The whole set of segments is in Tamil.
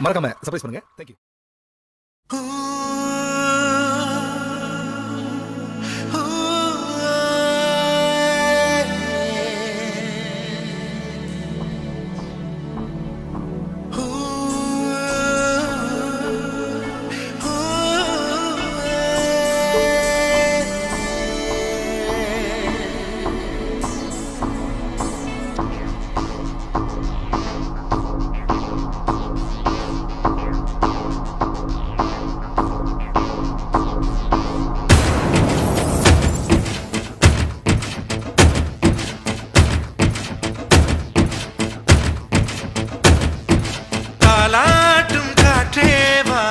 மறக்காம சர்ப்ரைஸ் பண்ணுங்க. தேங்க்யூ. தாலாட்டும் காற்றேவா,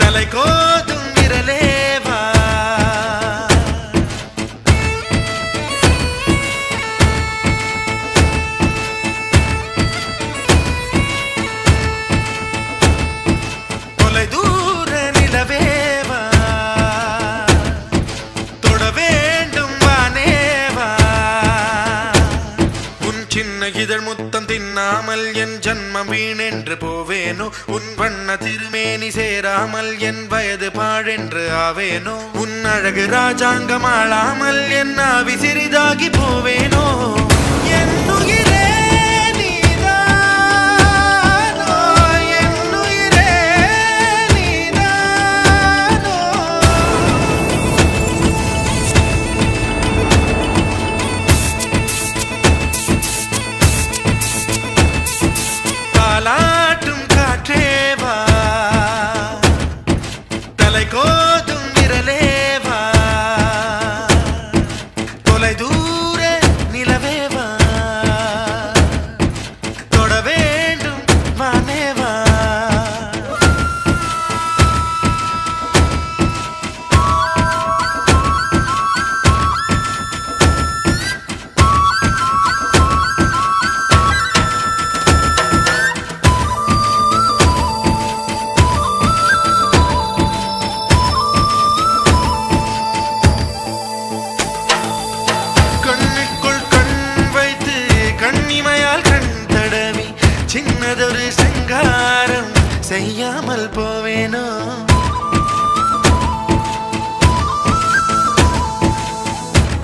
தலை கோதும் விரலேவா, தொலை தூர நிலவேவா, தொட வேண்டும் வானேவா, உன் சின்ன இதழ் முத்தம் தின்னாமல் என் ஜன்மம் வீணென்று போவேனோ, உன் வண்ண திருமேனி சேராமல் என் வயது பாழென்று ஆவேனோ, உன் அழகு ராஜாங்கம் ஆளாமல் என் ஆவி சிறிதாகி போவேனோ, என் உயிரே நீதானோ, என் உயிரே நீதானோ. தாலாட்டும் காற்றேவா, தலை கோதும் விரலேவா, தொலை தூர நிலவேவா, தொட வேண்டும் வானேவா. கண்ணுக்குள் கண் வைத்து கண்ணிமையால் கண் தடவி சின்னதொரு சங்காரம் செய்யாமல் போவேனோ,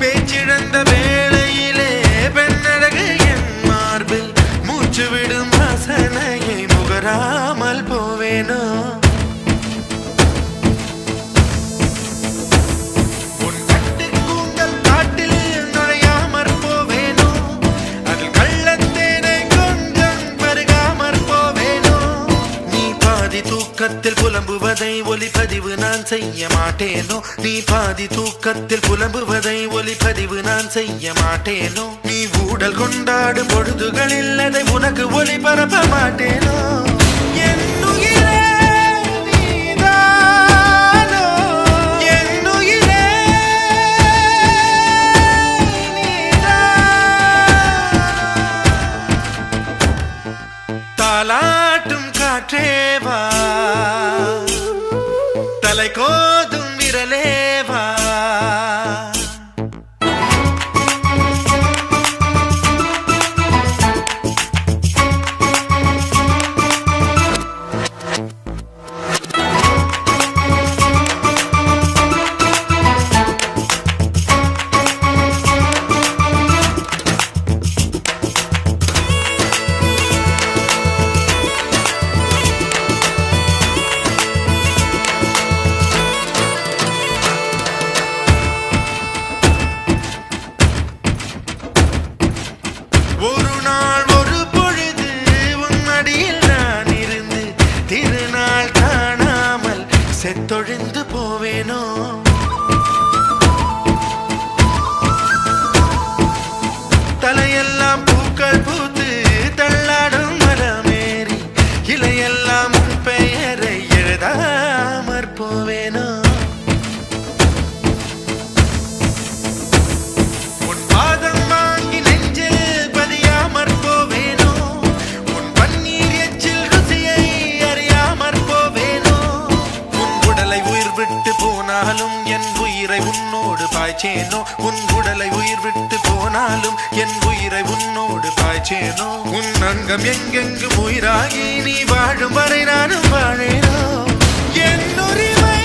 பேச்சிழந்த வேளையிலே பெண்ணழகு என் மார்பில் மூச்சு விடும் வாசனையை முகராமல் போவேனோ, உன் கட்டு கூந்தல் காட்டில் நுழையாமற் போவேனோ, அதில் கள்ளத்தேனை கொஞ்சம் பருகாமற் போவேனோ, நீ பாதி தூக்கத்தில் புலம்புவதை ஒலிப்பதிவு நான் செய்ய மாட்டேனோ, நீ பாதி தூக்கத்தில் புலம்புவதை ஒலிப்பதிவு நான் செய்ய மாட்டேனோ, நீ ஊடல் கொண்டாடும் பொழுதுகளில் அதை உனக்கு ஒளிபரப்ப மாட்டேனோ, என் உயிரே நீதானோ, என் உயிரே நீதானோ. தாலாட்டும் காற்றேவா, தலை கோதும் விரலேவா, ஒரு நாள் ஒரு பொழுது உன் அடியில் நான் இருந்து திருநாள் காணாமல் செத்தொழிந்து போவேனோ, தலையெல்லாம் பூக்கள் பூத்து தள்ளாடும் மரமேறி இலையெல்லாம் உன் பெயரை எழுதாமற் போவேனோ, உன் பாதம் வாங்கி நெஞ்சில் பதியாமற் போவேனோ, உன் பன்னீர் எச்சில் ருசியை அறியாமற் போவேனோ, உன் உடலை உயிர் விட்டு போனாலும் என் உயிரை உன்னோடு பாய்ச்சேனோ, உன் உடலை உயிர் உயிர் விட்டு போனாலும் என் உயிரை உன்னோடு பாய்ச்சேனோ உன் அங்கம் எங்கெங்கும் உயிராகி நீ வாழும் வரை நானும் வாழேனோ என் உரிமை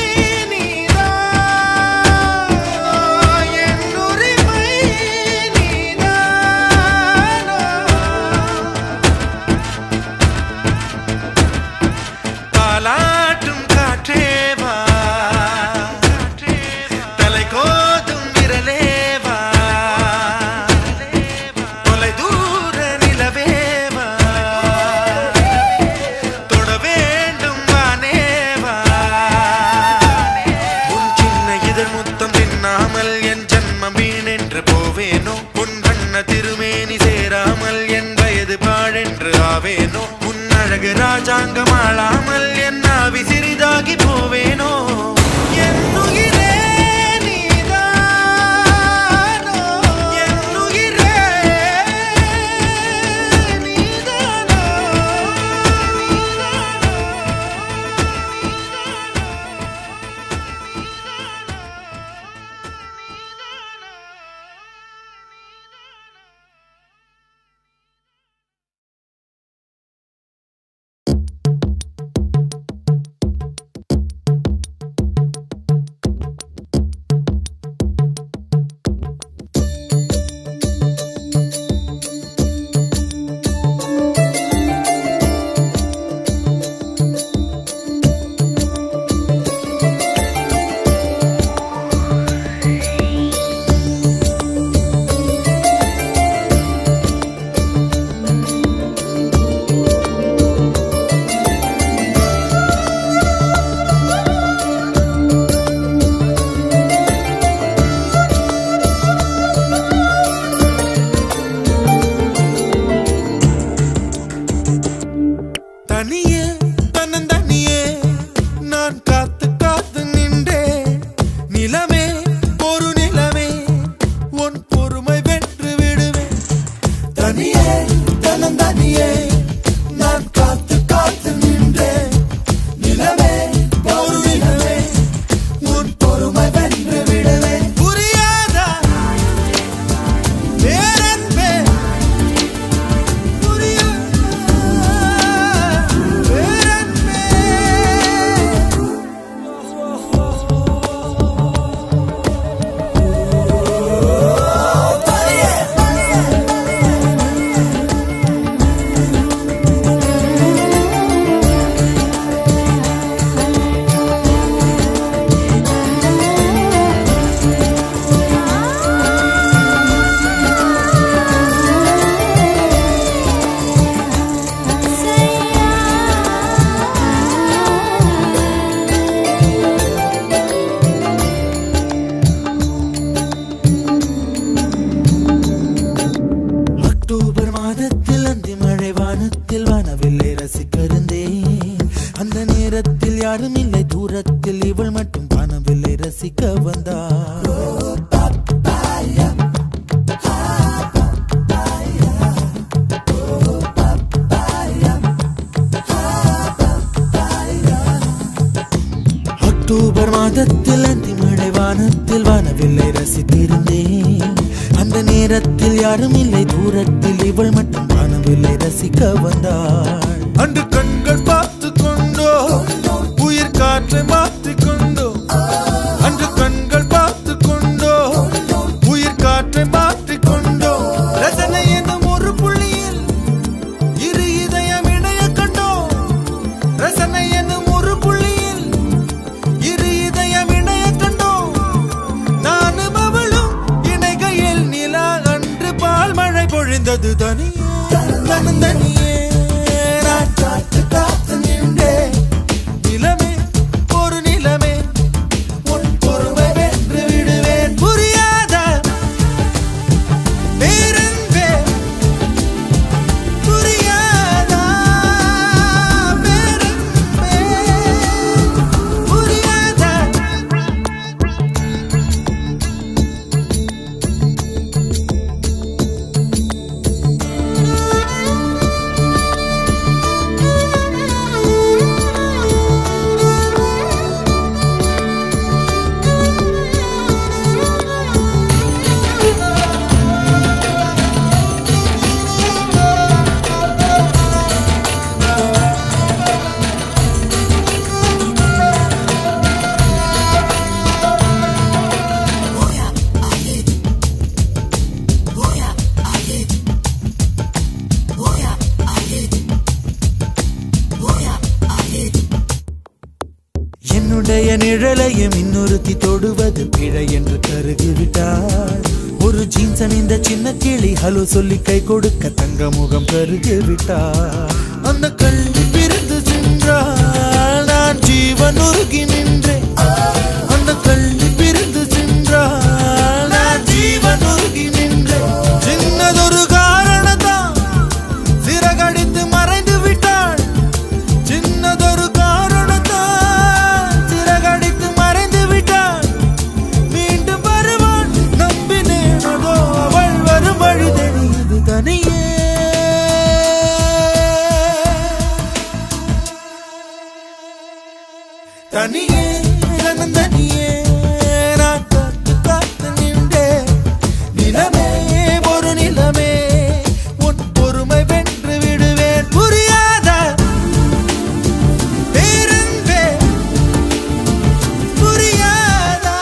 ராஜாங்கம் ஆளாமல் என் ஆவி சிறிதாகி போவேனோ என் உயிரே நீதானோ என் உயிரே நீதானோ அக்டோபர் மாதத்தில் அந்தி மழை வானத்தில் வானவில்லை ரசித்திருந்தேன் அந்த நேரத்தில் யாரும் இல்லை தூரத்தில் இவள் மட்டும் வானவில்லை ரசிக்க வந்தாள் அன்று கண்கள் பார்த்து கொண்டோ உயிர் காற்றை மாற்றிக் கொண்டோ அன்று கண்கள் பார்த்து கொண்டோ உயிர் காற்றை மாற்றிக் கொண்டோ ரசனை என்னும் ஒரு புள்ளியில் இரு இதயம் இணைய கண்டோ ரசனை என்னும் ஒரு புள்ளியில் இரு இதயம் இணைய கண்டோ நானும் அவளும் இணைகையில் நிலா அன்று பால் மழை பொழிந்தது தனியே தனியே நான் காத்து காத்து நின்றே நிலமே ஒரு நிலமே உன் பொறுமை வென்று விடுவேன் புரியாத பேரன்பே புரியாதா பேரன்பே புரியாதா இளைய நிழலையும் இன்னொருத்தி தொடுவது பிழை என்று கருகிவிட்டார். ஒரு ஜீன்ஸ் அணிந்த சின்ன கிளி ஹலோ சொல்லி கை கொடுக்க தங்க முகம் கருகிவிட்டார். அந்த கல்வி பிரிந்து சென்றால் நான் ஜீவன் உருகி நின்றேன். அந்த கல்வி பிரிந்து சென்றால் நான் ஜீவன் உருகி நின்றேன். சின்னதொரு காரணத்தான் சிறகடித்து மறைந்து விட்டாள். சின்னதொரு காரணத்தான் சிறகடித்து மறைந்து விட்டாள். மீண்டும் வருவாள் நம்பினேன், அதோ அவள் வரும் வழி தெரியுது தனியே. தனியே தனியே நான் காத்து காத்து நின்றேன். நிலமே ஒரு நிலமே உன் பொறுமை வென்று விடுவேன். புரியாத பேரன்பே புரியாதா.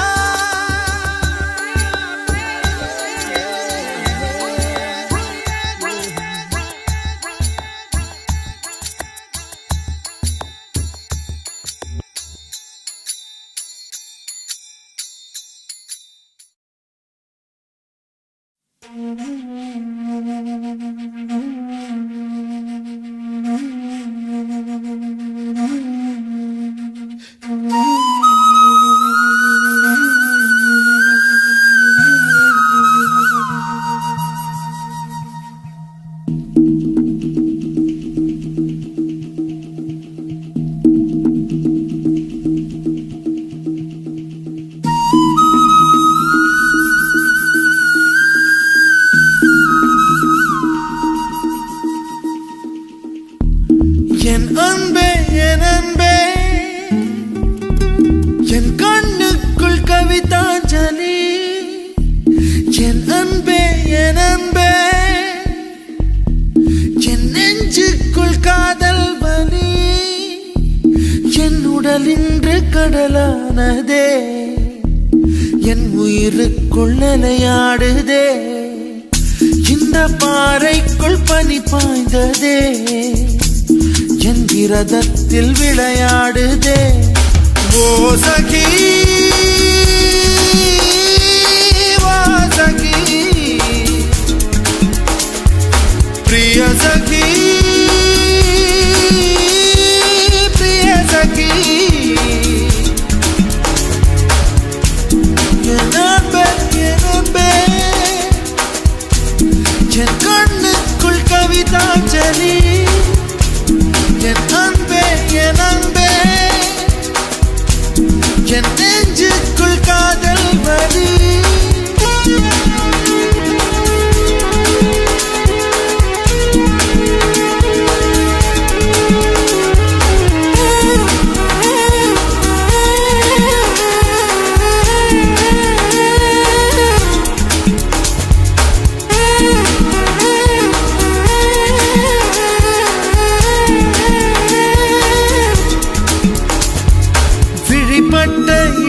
என் அன்பே என் அன்பே என் கண்ணுக்குள் கவிதாஞ்சலி. என் அன்பே என் அன்பே என் நெஞ்சுக்குள் காதல் வலி. என் உடல் இன்று கடலானதே, என் உயிருக்குள் நிலையாடுதே. இந்த பாறைக்குள் பனி பாய்ந்ததே, என் விரதத்தில் விளையாடுதே. ஓ சகி வா சகி பிரிய சகி பிரிய சகி. என் அன்பே என் அன்பே என் கண்ணுக்குள் கவிதாஞ்சலி. என் அன்பே என் அன்பே என் நெஞ்சுக்குள் காதல் வலி.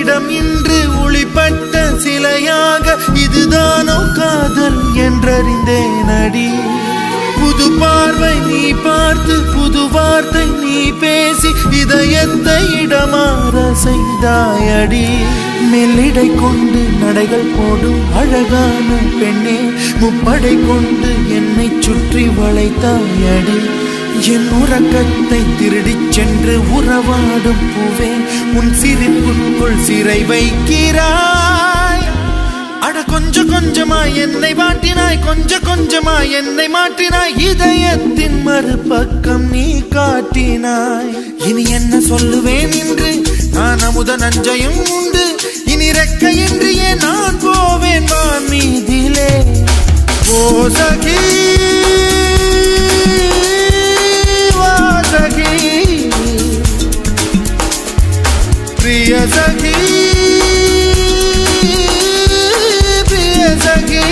இடம் இன்று ஒளிப்பட்ட சிலையாக இதுதானோ காதல் என்றறிந்தேன் அடி. புது பார்வை நீ பார்த்து புது வார்த்தை நீ பேசி இதயத்தை இடமாற செய்தாயடி. மெல்லிடை கொண்டு நடைகள் போடும் அழகான பெண்ணே, முப்படை கொண்டு என்னை சுற்றி வளைத்தாயடி. என் உறக்கத்தை திருடிச் சென்று உறவாடும் பூவே, உன் சிரிப்புக்குள் சிறை வைக்கிறாய். அட கொஞ்சம் கொஞ்சமாய் என்னை வாட்டினாய், கொஞ்சம் கொஞ்சமாய் என்னை மாற்றினாய். இதயத்தின் மறுபக்கம் நீ காட்டினாய். இனி என்ன சொல்லுவேன் என்று நான் அமுத நஞ்சையும் உண்டு. இனி ரெக்கையின்றியே நான் போவேன் வான் மீதிலே. ஓ சகி சகி பிரிய சகி பிரிய சகி.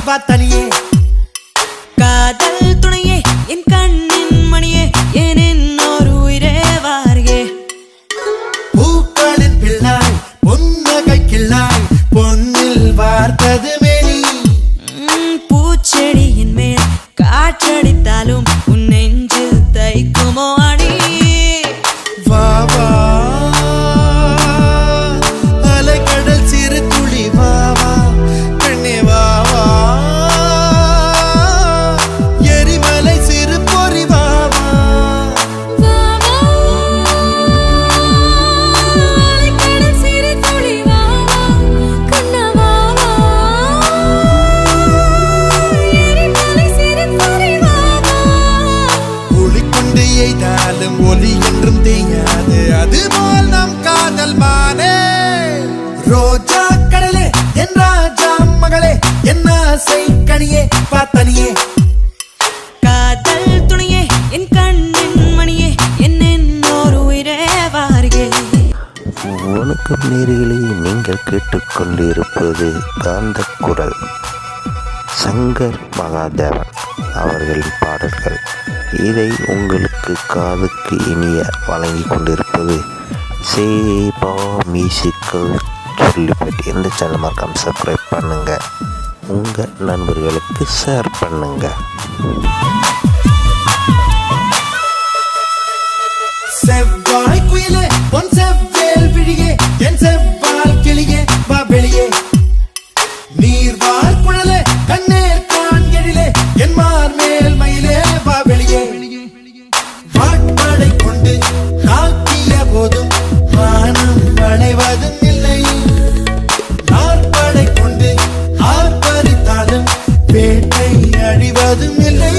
வா தனியே காதல் துணையே என் கண்ணின் மணியே என் இன்னொரு உயிரே வாரியே பூக்களின் பிள்ளாய் பொன்னகை கிள்ளாய் பொன்னில் வார்த்தது மேனி பூச்செடியின் மேல் காற்றடித்தாலும் உன் நெஞ்சில் தைக்குமோ அடி வா வா அலைக்கடல் சிறு துளி வா வா பெண்ணே வா வா எரிமலை சிறு பொறி வா வா ஒளிக்கொண்டு எய்தாலும் ஒலி என்றும் தேயாது அதுபோல் நம் காதல் மானே ரோஜா கடலே என் ராஜா மகளே என் ஆசை கனியே பார்த்தனியே காதல் துணையே என் கண்ணின் மணியே என் இன்னொரு உயிரே வாரியே வணக்கம் நேயர்களே, நீங்கள் கேட்டுக்கொண்டிருப்பது காந்த குரல் சங்கர் மகாதேவன் அவர்களின் பாடல்கள். இதை உங்களுக்கு காதுக்கு இனிய வழங்கி கொண்டிருப்பது சேபா மியூசிக்கல் சொல்லிப்பட்டு. இந்த சேனல் மறக்காம சப்ஸ்கிரைப் பண்ணுங்க, உங்க நண்பர்களுக்கு ஷேர் பண்ணுங்க. செவ்வாய் குயிலே பொன் செவ்வேல் விழியே என் செவ்வால் கிளியே வா வெளியே நீர்வாழ் குழலே கண்ணேர் கான் எழிலே என் மார் மேல் மயிலே வா வெளியே வாட்படை கொண்டு தாக்கிய போதும் வானம் வளைவதும் இல்லை நாற்படை கொண்டு ஆர்ப்பரித்தாலும் வேட்டை அழிவதும் இல்லை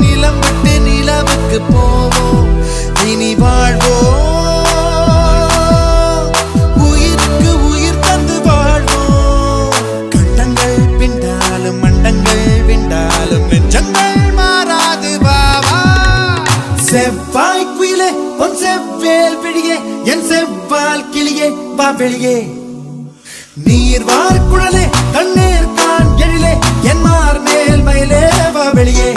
நிலம் விட்டு நிலவுக்கு போவோம் இனி வாழ்வோம் உயிருக்கு உயிர் தந்து வாழ்வோம் கண்டங்கள் பிண்டாலும் மண்டங்கள் விண்டாலும் நெஞ்சங்கள் மாறாது பாவா செவ்வாய் குயிலே பொன் செவ்வேல் விழியே என் செவ்வால் கிளியே வா வெளியே நீர்வார் குழலே கண்ணீர் கான் எழிலே என் மார் மேல் மயிலே வா வெளியே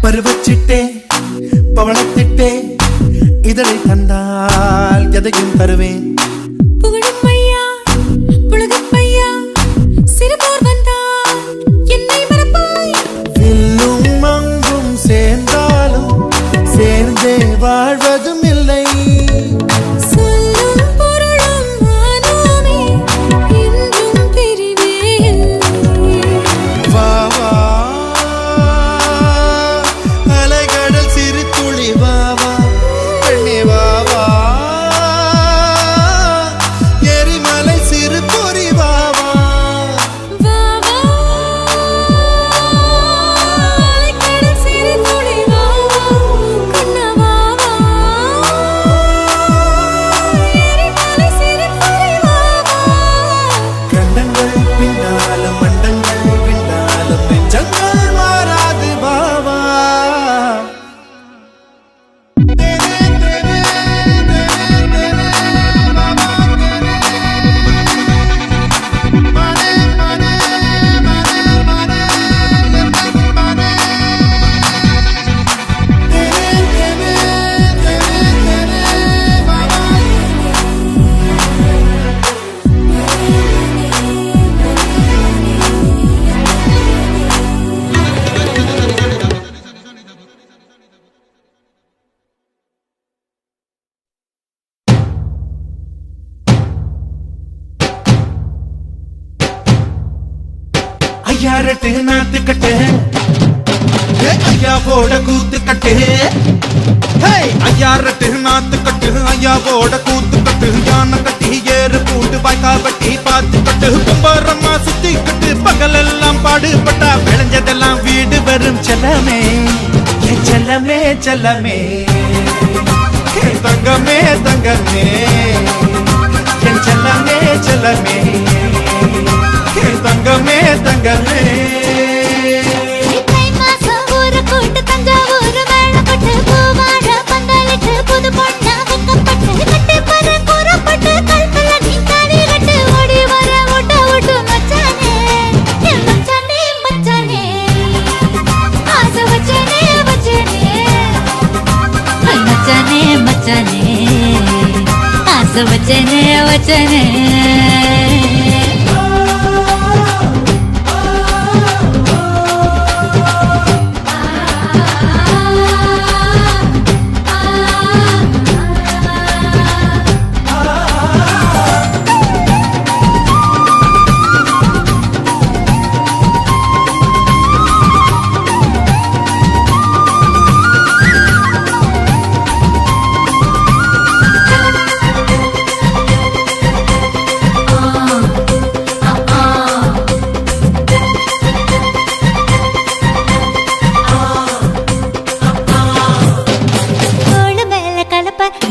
பருவச்சிட்டே பவளத்திட்டே இதழை தந்தால் எதையும் தருவேன் புகழும் ஐயா புலகப் ஐயா சிறுபோர் வந்தால் என்னை மறப்பாய் வில்லும் மங்கும் சேர்ந்தாலும் சேர்ந்தே வாழ்வதும் இல்லை சொல்லும் பொருளும் நானுமே என்றும் பிரிவே இல்லை வா வா அலைகடல் சிறு துளி வா வா பெண்ணே வா வா எரிமலை சிறு பொறி வா வா வா வா அலைக்கடல் சிறு துளி வா வா கண்ணா வா வா எரிமலை சிறு பொறி வா வா கண்டங்கள் பின்னாலும் மண்டங்கள் விண்டாலும் நெஞ்சங்கள் மாறாது பாவா ஐயாரட்டு நாத்து கட்டு ஐயா போட கூத்து கட்டு ஐயாரட்டு நாத்து கட்டு ஐயாவோட கூத்து கட்டு யானை கட்டி ஏறு பூண்டு வாய்க்கா வட்டி பார்த்து கட்டு கும்பரம்மா சுத்தி கட்டு பகலெல்லாம் பாடுபட்டா விளைஞ்சதெல்லாம் வீடு வரும் செல்லமே என் செல்லமே செல்லமே என் தங்கமே தங்கமே என் செல்லமே செல்லமே என் தங்கமே தங்கமே தை மாசம் ஊரு கூட்டு தஞ்சாவூர் மேளப்பட்டு பூவாழ பந்தலிட்டு புது பொண்ணா வெக்கப்பட்டு கட்டி பற கூறப்பட்டு கல்பல நீ தாடி கட்டு ஓடி வர ஓட்ட ஓட்டு மச்சானே என் மச்சானே மச்சானே ஆசை வச்சனே வச்சனே மச்சானே மச்சானே ஆசை வச்சனே வச்சனே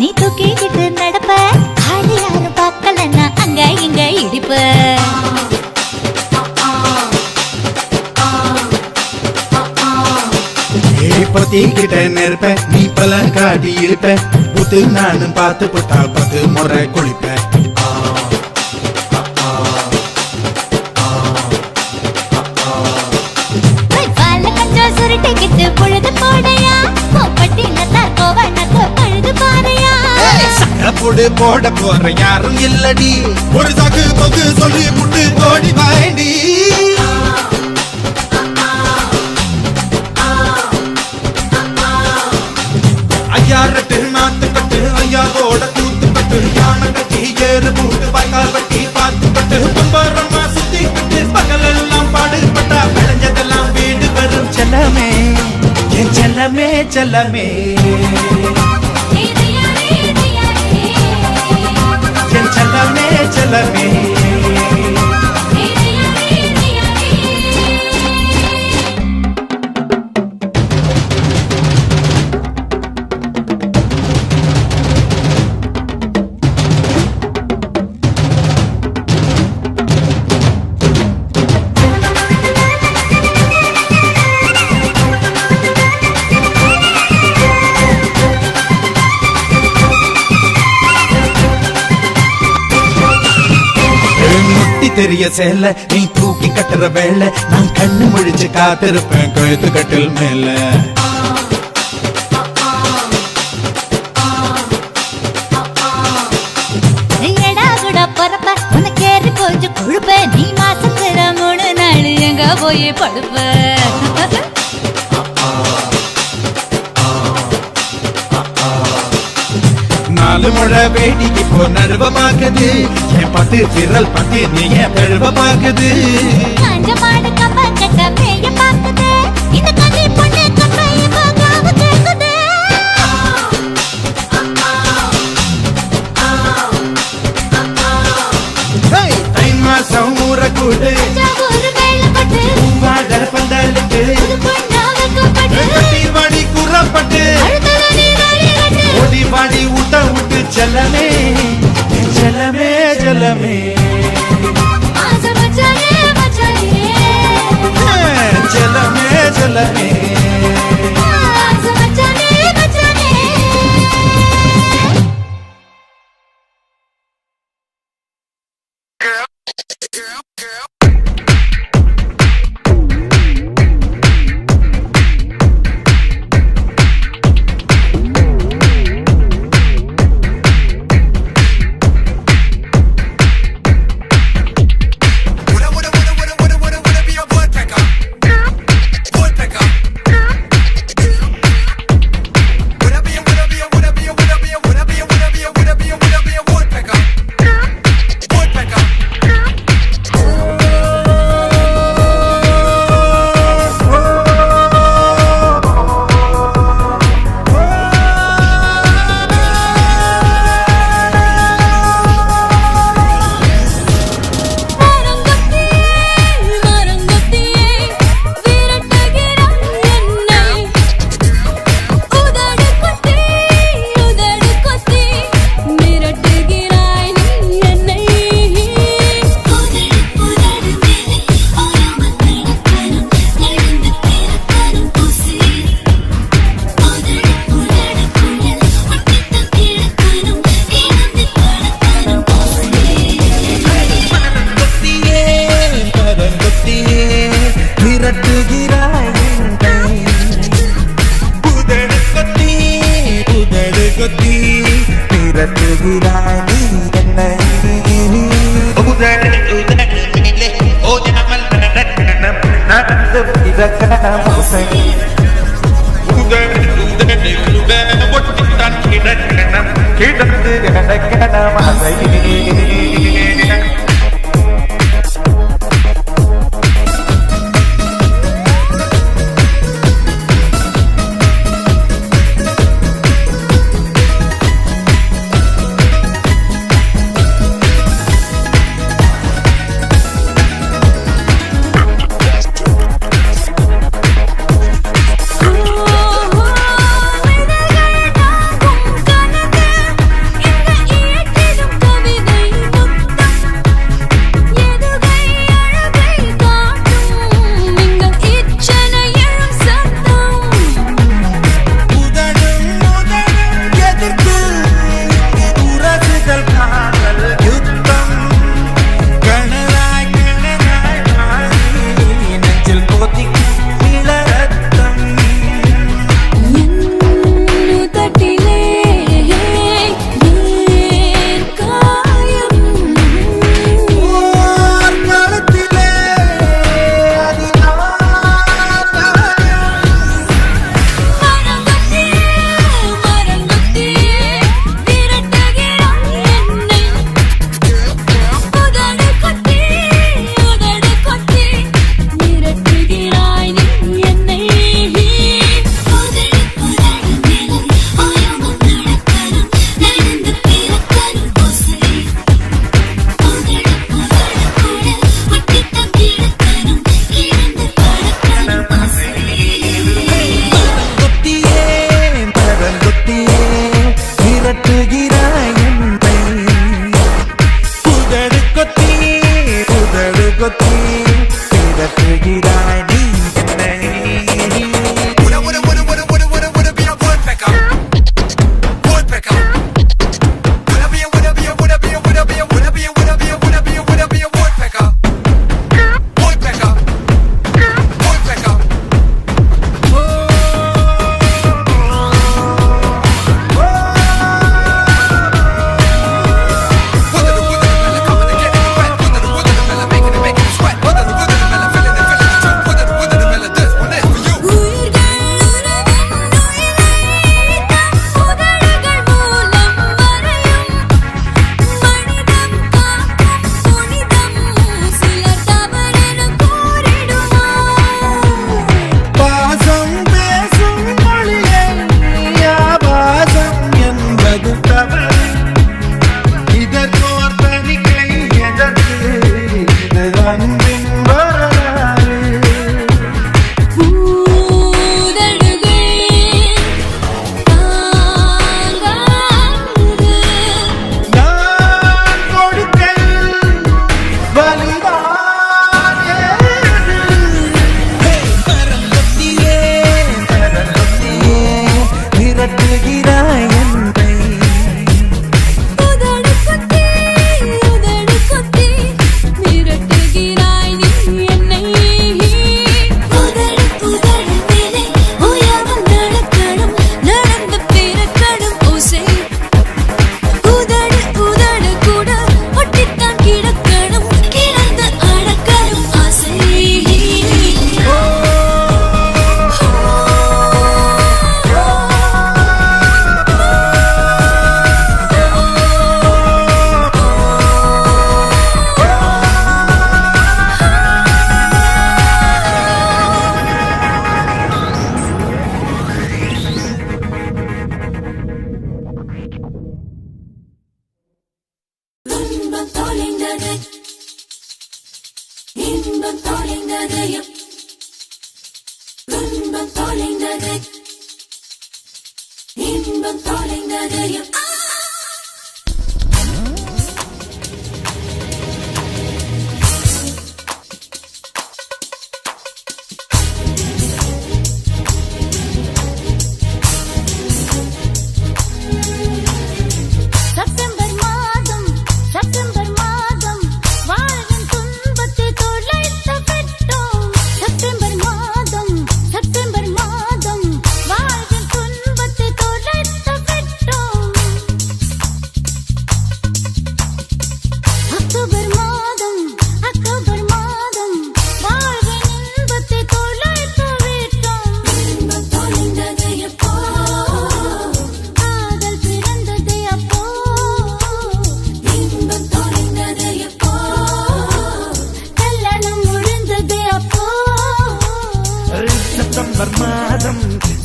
நீ தூக்கிக்கிட்டு நடப்ப ஆளு யாரும் பார்க்கலன்னா அங்க இங்க இடிப்ப பத்திக்கிட்ட நெருப்ப நீ பல காட்டி இருப்ப புத்து நானும் பார்த்து புட்டா 10 முறை குளிப்ப பால கஞ்சம் சுருட்டிக்கிட்டு பொழுது போடையா பட்டின கோவனக்கு பழுது பாறையா சக்கரப்போடு போட போற யாரும் இல்லடி ஒரு சாக்கு போக்கு சொல்லி புட்டு ஓடி வாண்டி ஐயாரட்டு நாத்து கட்டு ஐயாவோட கூத்து கட்டு யானை கட்டி ஏறு பூண்டு வாய்க்கால் வட்டி பார்த்து கட்டு கும்பரம்மா சுத்தி கட்டு பகலெல்லாம் பாடுபட்டா விளைஞ்சதெல்லாம் வீடு வரும் செல்லமே என் செல்லமே செல்லமே என் செல்லமே செல்லமே தெரிய சேல நீ தூக்கி கட்டுற வேலை நான் கண்ணு முழிச்சு காத்திருப்பேன் கழுத்து கட்டில் மேல எடா கூட பொறப்ப உனக்கு ஏறி கொஞ்சம் கொழுப்ப நீ மாசத்துல 3 நாள் எங்க போய் படுப்ப நாலு முழை வேடி இப்போ நடுவமாக்குது என் பட்டு விரல் பட்டு நீ என் பெருவமாக்குது காஞ்ச மாடு கம்ப கட்ட மேய பாக்குது இந்த கண்ணி பொண்ணு கப்பைய காவு கேக்குது தை மாசம் ஊற கூடு தஞ்சாவூர் மேளப்பட்டு பூவாட பந்தலுக்கு புது பொண்ணா வெக்கப்பட்டு கட்டி வாடி கூறப்பட்டு அழுதல நீ தாடி கட்டு ஓடி வாடி ஊட்ட விட்டு செல்லமே செல்லமே செல்லமே ஆசை மச்சானே மச்சானே செல்லமே செல்லமே ஆசை மச்சானே மச்சானே Woulda be a woodpecker. Woodpecker.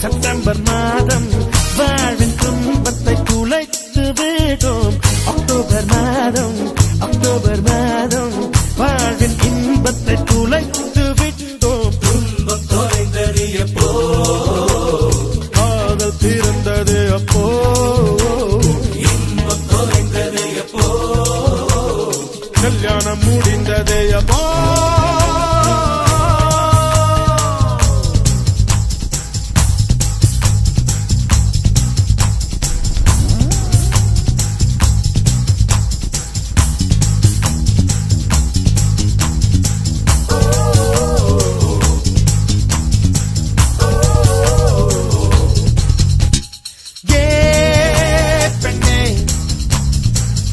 September மாதம் வாழ்வின் துன்பத்தை துளைத்து விட்டோம். அக்டோபர் மாதம் வாழ்வின் இன்பத்தை துளைத்து விட்டோம். துன்பம் தொலைந்தது எப்போ, காதல் பிறந்தது அப்போ, இன்பம் தொலைந்தது எப்போ, கல்யாணம் முடிந்தது அப்போ.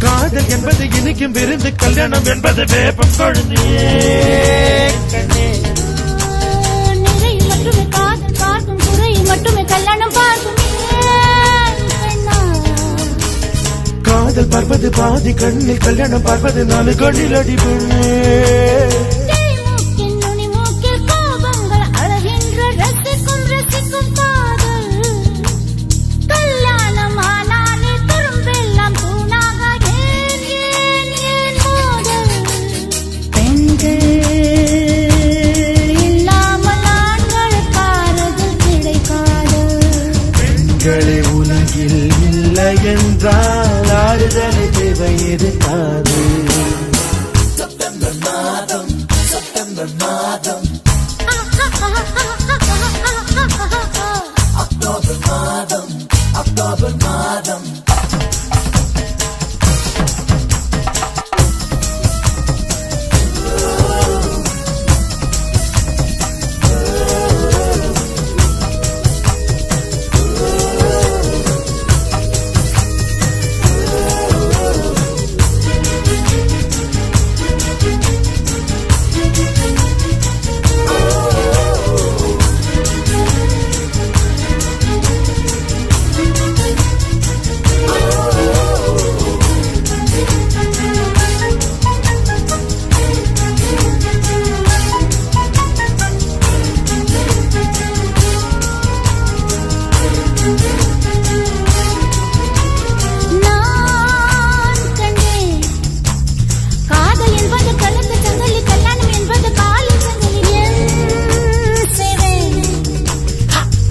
காதல் என்பது இனிக்கும் விருந்து, கல்யாணம் என்பது வேப்பம் கொழுந்து. நிறைய மட்டுமே காதல் பார்க்கும், குறையில் மட்டுமே கல்யாணம் பார்க்கும். காதல் பார்ப்பது பாதி கண்ணில், கல்யாணம் பார்ப்பது 4 கண்ணில் அடி பெண்ணே. உலகில் இல்லை என்றால் ஆறுதலை தேவை இருக்காது. செப்டம்பர் மாதம் அக்டோபர் மாதம்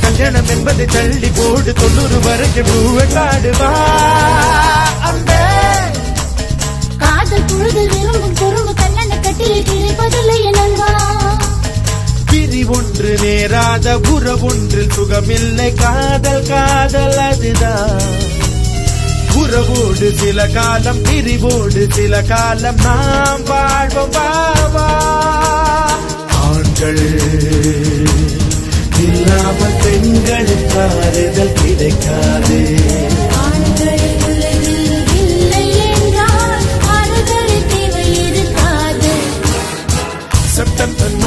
கல்யாணம் என்பதை தள்ளி போடு, 90 வரைக்கும் பூவெட்டாடுவா. காதல் பொழுதில் விரும்பும் குறும்பு கல்யாண கட்டில் கிடைப்பதில்லை எனங்கா. பிரி ஒன்று நேராத உறவொன்றில் சுகமில்லை. காதல் அதுதான். உறவோடு சில காலம், பிரிவோடு சில காலம் நாம் வாழ்வோம். பாவா ஆண்கள் இல்லாமல் பெண்களுக்கு ஆறுதல் கிடைக்காது. செப்டம்பர்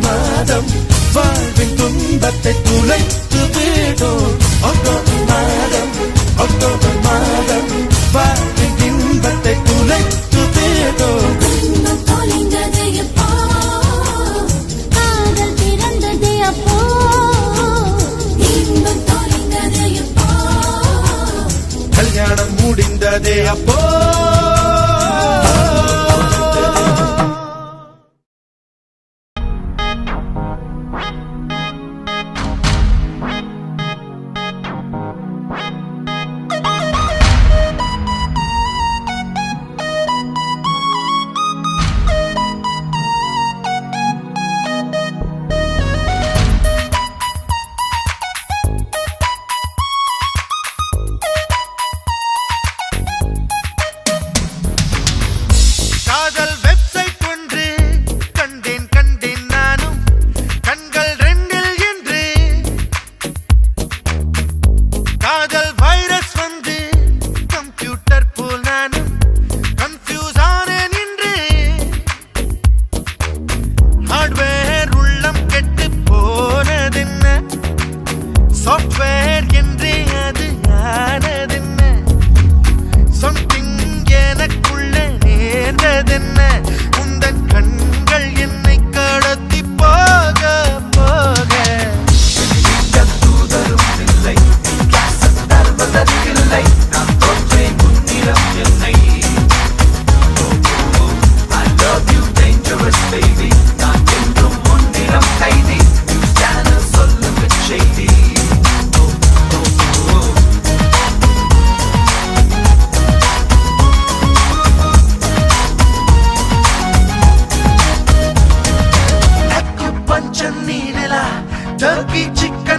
மாதம் வாழ்வின் துன்பத்தை துளைத்து விட்டோம். அக்டோபர் மாதம் வாழ்வின் இன்பத்தை துளைத்து விட்டோம். காதல் பிறந்தது அப்போ, இன்பம் தொலைந்தது எப்போ, கல்யாணம் முடிந்ததே அப்போ.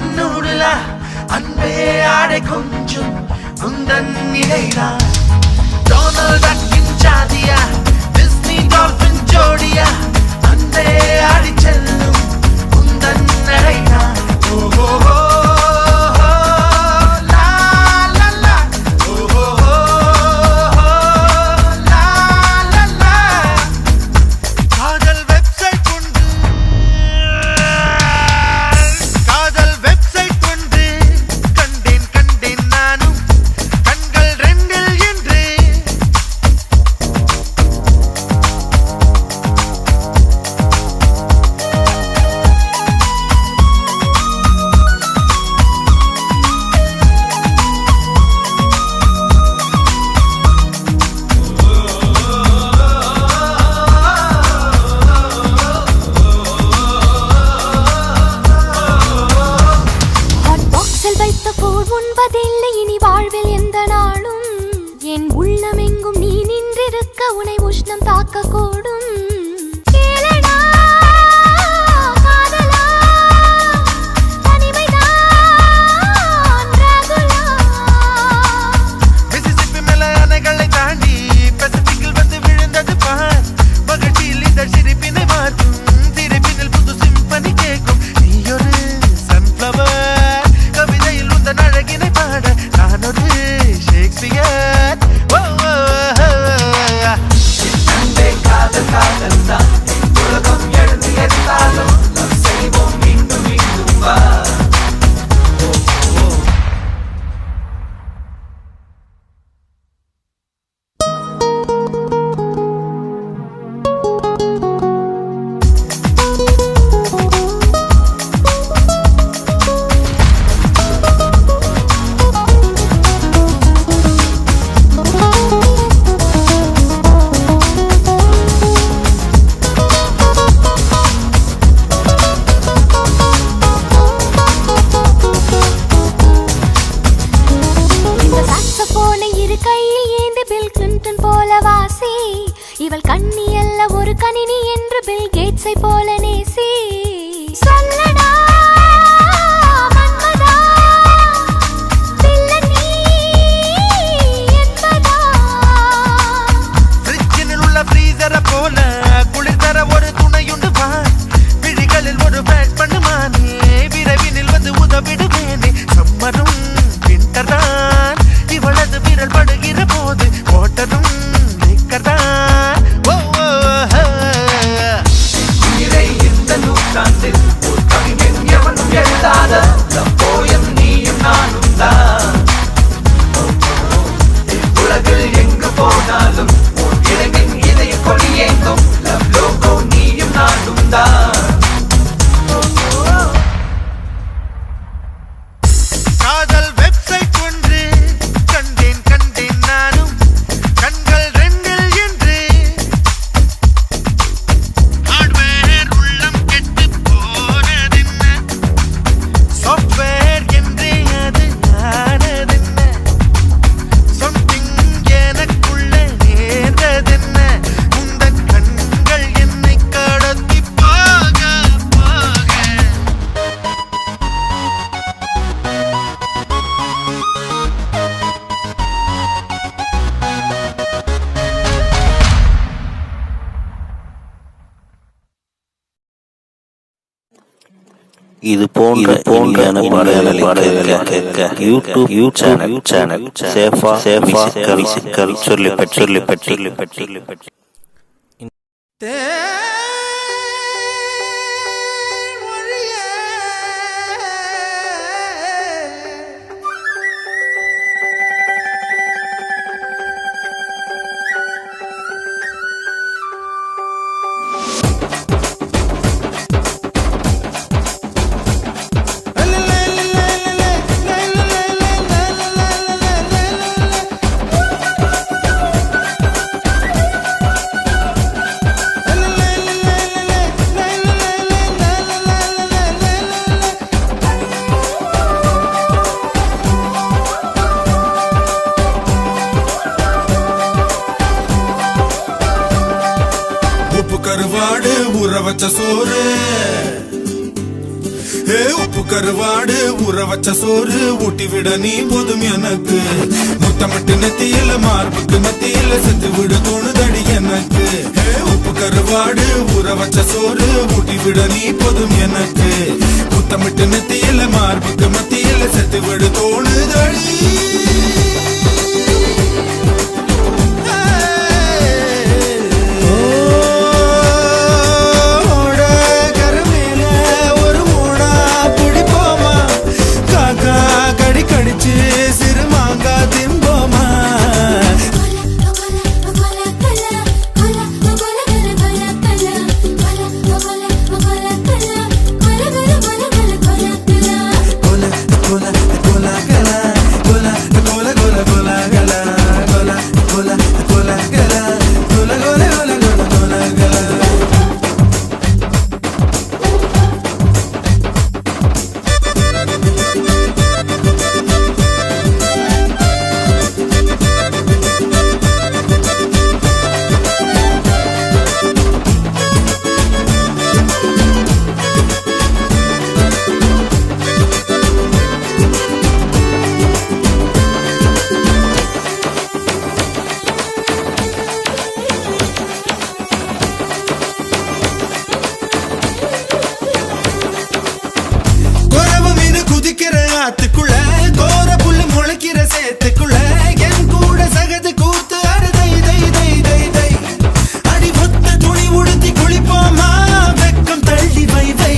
தன்னூடுல அன்பே ஆடை கொஞ்சம் உந்தன் இடையிலா டொனால்ட் டக்கின் ஜாதியா டிஸ்னி டால்பின் ஜோடியா அன்பே ஆடி செல்லும் உந்தன் நடையிலா ஓஹோ இது போன்ற பாடல்களை கேட்க யூடியூப் சேனல் சேஃபா மியூசிக்கல் சொல்லி கருவாடு ஊற வச்ச சோறு உப்பு கருவாடு ஊற வச்ச சோறு ஊட்டி விட நீ போதும் எனக்கு முத்தமிட்டு நெத்தியில மார்புக்கு மத்தியில செத்து விட தோணுதடி எனக்கு உப்பு கருவாடு ஊற வச்ச சோறு ஊட்டி விட நீ போதும் எனக்கு முத்தமிட்டு நெத்தியில மார்புக்கு மத்தியில செத்து விட தோணுதடி கடிச்சு சிறுமாங்கா திம்போமா ஆத்துக்குள்ள கோர புல்லு முளைக்கிற சேத்துக்குள்ள என் கூட சகது கூத்து அறுதை தை தை தை தை அடி ஒத்த துணி உடுத்தி குளிப்போமா வெக்கம் தள்ளி வை வை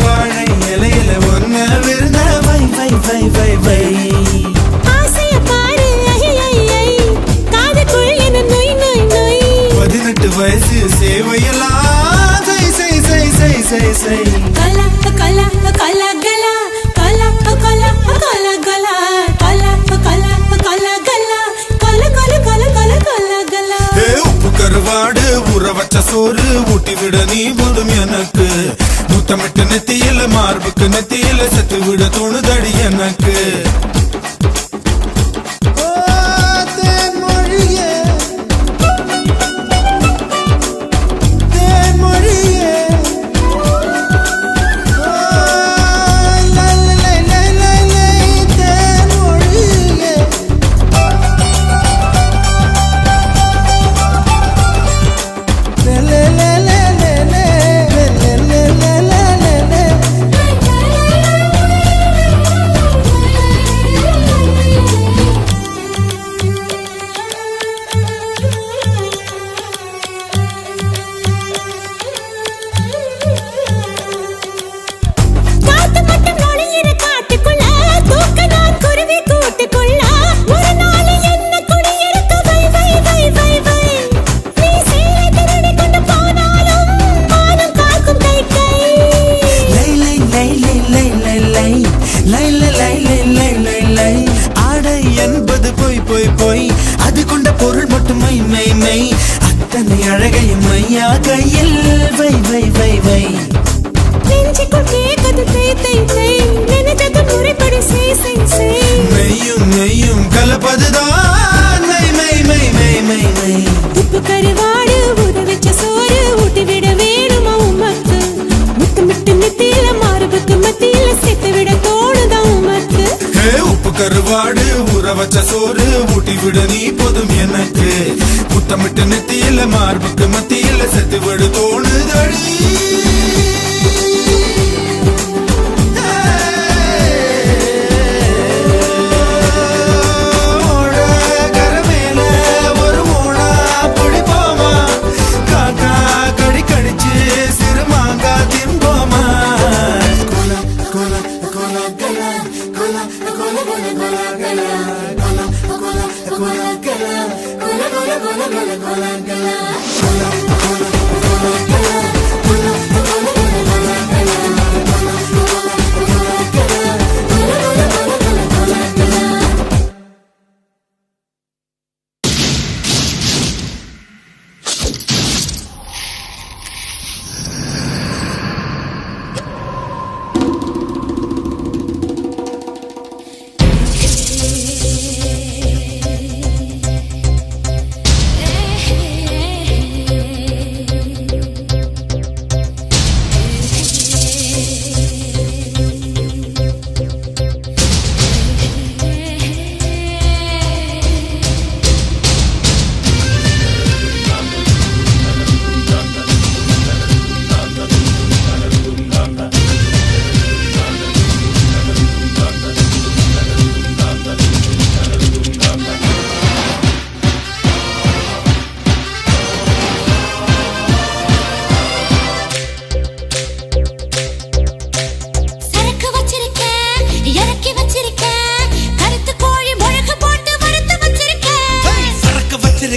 வாழை இலையில ஒன்ன விருந்த வை வை வை வை வை வயசு சேவையெல்லாம் செய் செய் செய் செய் செய் செய் கலா கலா கலா கலா கலா கலா கலா கலா கலா கலா கலா கலா கலா கலா கலா கலா கலா கலா உப்பு கருவாடு ஊற வச்ச சோறு ஊட்டி விட நீ போதும் எனக்கு முத்தமிட்டு நெத்தியில மார்புக்கு நெத்தியில செத்து விட தோணுதடி எனக்கு ஆடை என்பது பொய் பொய் பொய் அது கொண்ட பொருள் மட்டும் மை மை மை அத்தனை அழகையும் மையா கையில் வை வை வை வை நெஞ்சுக்குள் கேட்குது தை தை தை நினைச்சது முறைப்படி செய் செய் செய் மெய்யும் மெய்யும் கலப்பதுதான் மை மை மை மை மை மை உப்பு கருவாடு ஊற வச்ச சோறு ஊட்டி விட வேணுமா உமக்கு முத்தமிட்டு நெத்தியில மார்புக்கு மத்தியில சேர்த்து விட தோணுதா உமக்கு உப்பு கருவாடு ஊற வச்ச சோறு ஊட்டி விட நீ போதும் எனக்கு முத்தமிட்டு நெத்தியில மார்புக்கு மத்தியில செத்து விட தோணுதடி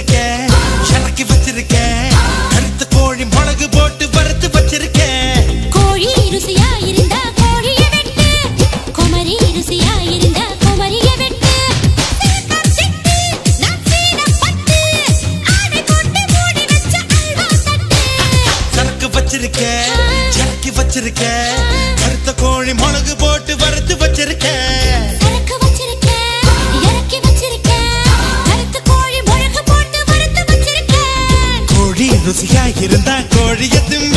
வச்சிருக்கேன் இறக்கி வச்சிருக்கேன் கருத்த கோழி மிளகு போட்டு வறுத்து வச்சிருக்கேன் கோழி ருசியா இருந்தா கோழிய வெட்டு குமரி ருசியா இருந்தா குமரிய வெட்டு நான் சீன பட்டு ஆடை போட்டு மூடி வச்ச அல்வா தட்டு சரக்கு வச்சிருக்கேன் இறக்கி வச்சிருக்கேன் கருத்த கோழி மிளகு போட்டு வறுத்து வச்சிருக்கேன் சரக்கு வச்சிருக்கேன் இறக்கி வச்சிருக்கேன் கருத்த கோழி மிளகு போட்டு வறுத்து வச்சிருக்கேன் கோழி ருசியா இருந்தா கோழிய திம்ப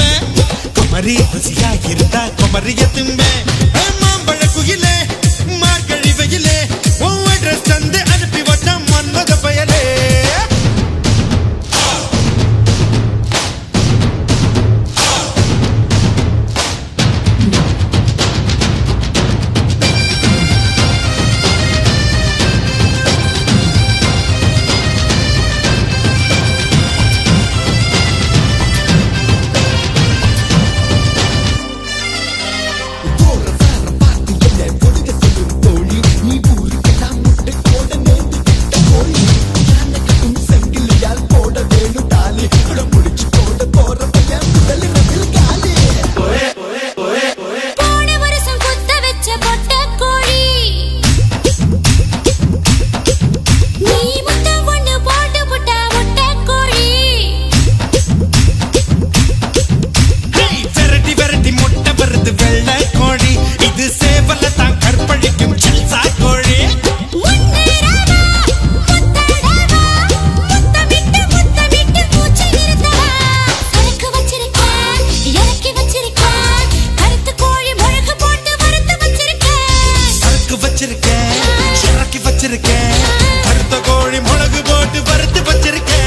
குமரி ருசியா இருந்தா குமரிய திம்ப மாம்பழ குயிலே மார்கழி வெயிலே உன் அட்ரஸ் தந்து அனுப்பி வச்ச மன்மத பயலே போன வருஷம் குத்த வச்ச பொட்ட கோழி நீ முத்தம் ஒண்ணு போட்டு புட்டா முட்டை கோழி விரட்டி விரட்டி முட்டை வருது வெள்ளை கோழி இது சேவல தான் கற்பழிக்கும் ஜல்சா கோழி முன்னேறவா முத்தடவா முத்தமிட்டு மூச்சு நிறுத்தவா சரக்கு வச்சிருக்கேன் இறக்கி வச்சிருக்கேன் கருத்து கோழி மிளகு போட்டு வறுத்து வச்சிருக்கேன் சரக்கு வச்சிருக்கேன் இறக்கி வச்சிருக்கேன் கருத்த கோழி மிளகு போட்டு வறுத்து வச்சிருக்கேன்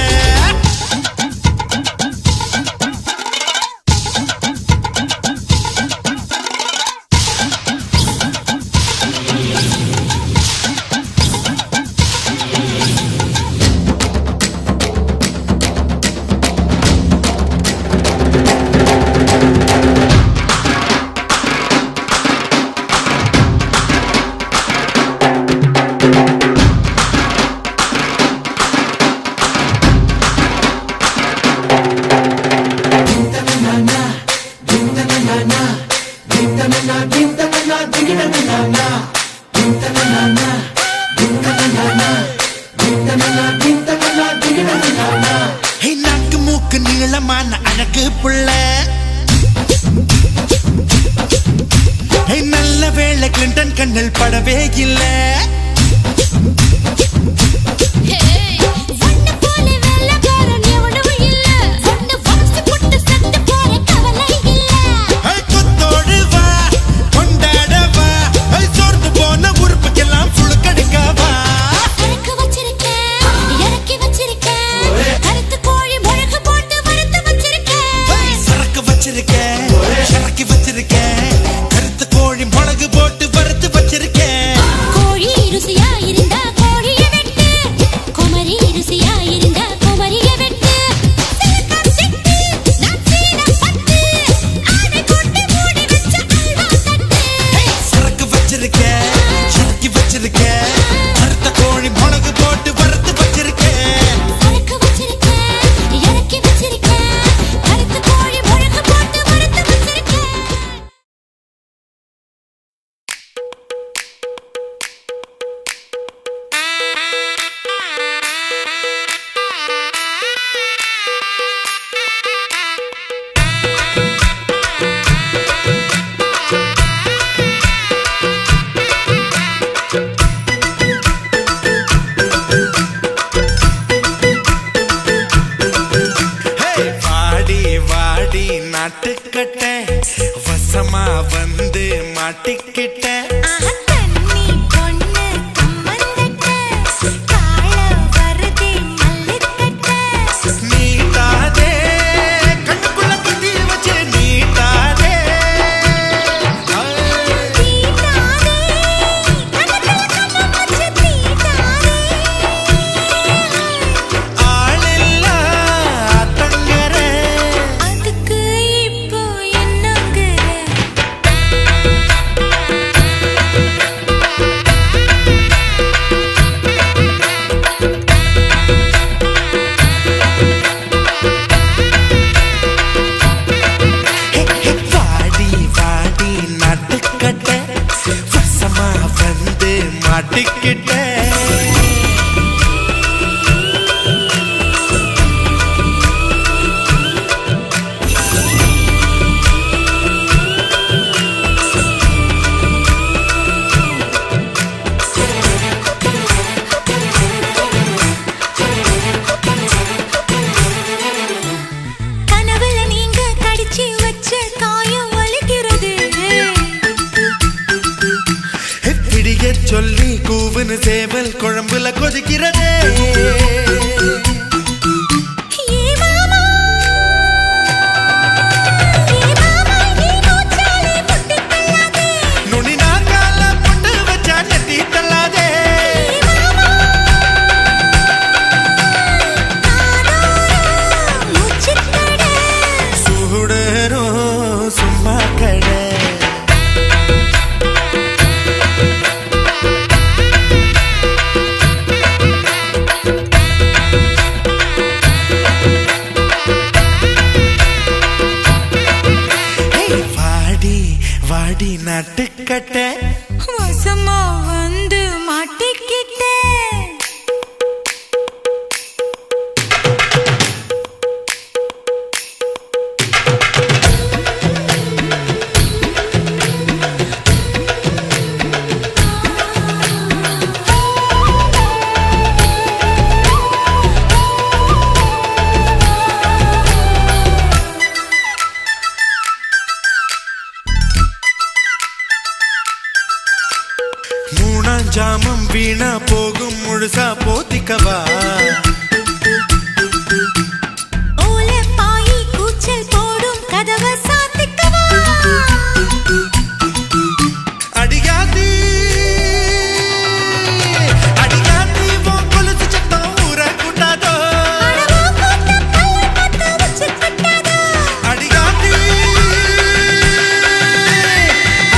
நாக்கு மூக்கு நீளமான அழகு புள்ள நல்ல வேளை கிளின்டன் கண்ணில் படவே இல்லை ஒண்ணு போல வெள்ளக்காரன் எவனும் இல்ல ஒண்ணு வச்சு புட்டு செத்து போற கவலை இல்ல கொத்தோடு வா கொண்டாட வா சோர்ந்து போன உறுப்புக்கெல்லாம் சுழுக்கெடுக்க வா சரக்கு வச்சிருக்கேன் இறக்கி வச்சிருக்கேன் கருத்து கோழி மிளகு போட்டு வறுத்து வச்சிருக்கேன் சரக்கு வச்சிருக்கேன் இறக்கி வச்சிருக்கேன் கருத்த கோழி மிளகு போட்டு வறுத்து வச்சிருக்கேன் கோழி ருசியா இருந்தா கோழிய வெட்டு குமரி ருசியா இருந்தா குமரிய வெட்டு நான் சீன பட்டு ஆடை போட்டு மூடி வச்ச அல்வா தட்டு சரக்கு வச்சிருக்கேன் இறக்கி வச்சிருக்கேன் கருத்த கோழி மிளகு போட்டு வறுத்து வச்சிருக்கேன் சரக்கு வச்சிருக்கேன் இறக்கி வச்சிருக்கேன் கருத்து கோழி மிளகு போட்டு வறுத்து வச்சிருக்கேன் வாடி வாடி நாட்டுக்கட்ட வசமா வந்து மாட்டிக்கிட்டேன் தண்ணி பொண்ணு கம்மந்தட்ட காள வருதே மல்லிக்கட்ட நீட்டாதே கண்ணுக்குள்ள குத்தி வச்சு நீட்டாதே தீட்டாதே கணக்கல கம்ம வச்சு தீட்டாதே ஆளில்லா தங்கர அதுக்கு இப்போ என்னங்க கொதிக்கிறதே நுனி நாக்கால பொட்டு வச்சா நெத்தி தள்ளாதே சுடரோ சும்மா கடை வாடி வாடி நட்டுக்கட்ட வசமா வந்து மாட்டிக்கிட்டே மூணாம் ஜாமம் வீணா போகும் முழுசா போத்திக்கவா ஓலை பாயி கூச்சல் போடும் கதவை சாத்திக்கவா அடியாதி அடியாதி உன் கொலுசு சத்தம் ஊர கூட்டாதோ அடியாதி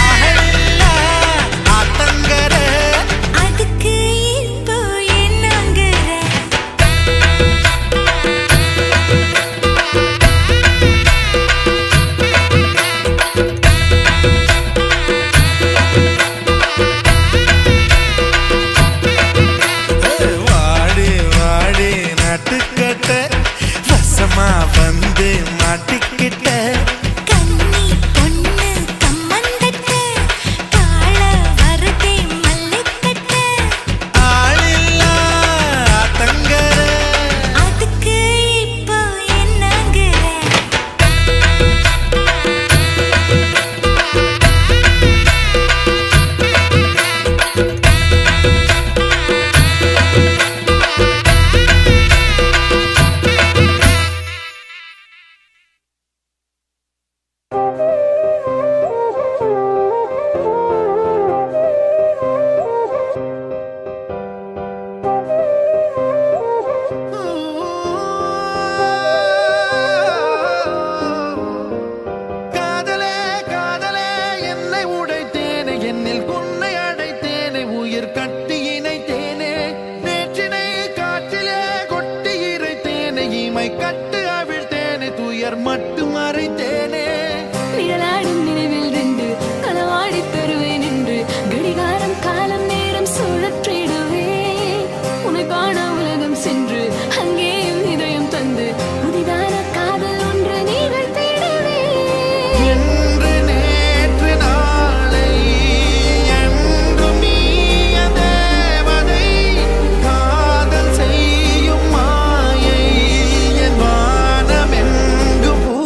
ஆஹெல்லா ஆத்தங்கர அதுக்கு இப்போ என்னங்கிற வாடி வாடி நட்டுக்கட்ட வசமா வந்து மாட்டிக்கிட்ட கன்னி பொண்ணு கம்மந்தட்டு காள வரதே மல்லிக்கட்டு ஆளில்லா ஆத்தங்கர அதுக்கு இப்போ என்னங்கிற காதலே காதலே என்னை உடைத்தேனே என்னில் உன்னை அடைத்தேனே உயிர் கட்டி இணைத்தேனே நேற்றினை காற்றிலே கொட்டி இறைத்தேனே இமை கட்டு அவிழ்த்தேனே துயர் மட்டும் மறைத்தேனே நிழலாடும் நினைவில் நின்று களவாடி பெறுவேன் என்று கடிகாரம் காலம் நேரம் சுழற்றிடுவேன் உன்னை காண உலகம் சென்று அங்கேயும் இதயம் தந்து புதிதான காதல் ஒன்று நீங்கள் தேடுவேன் என்று நேற்று நாளை என்றும் நீய தேவதை காதல் செய்யும் மாயை என் வானமெங்கு பூ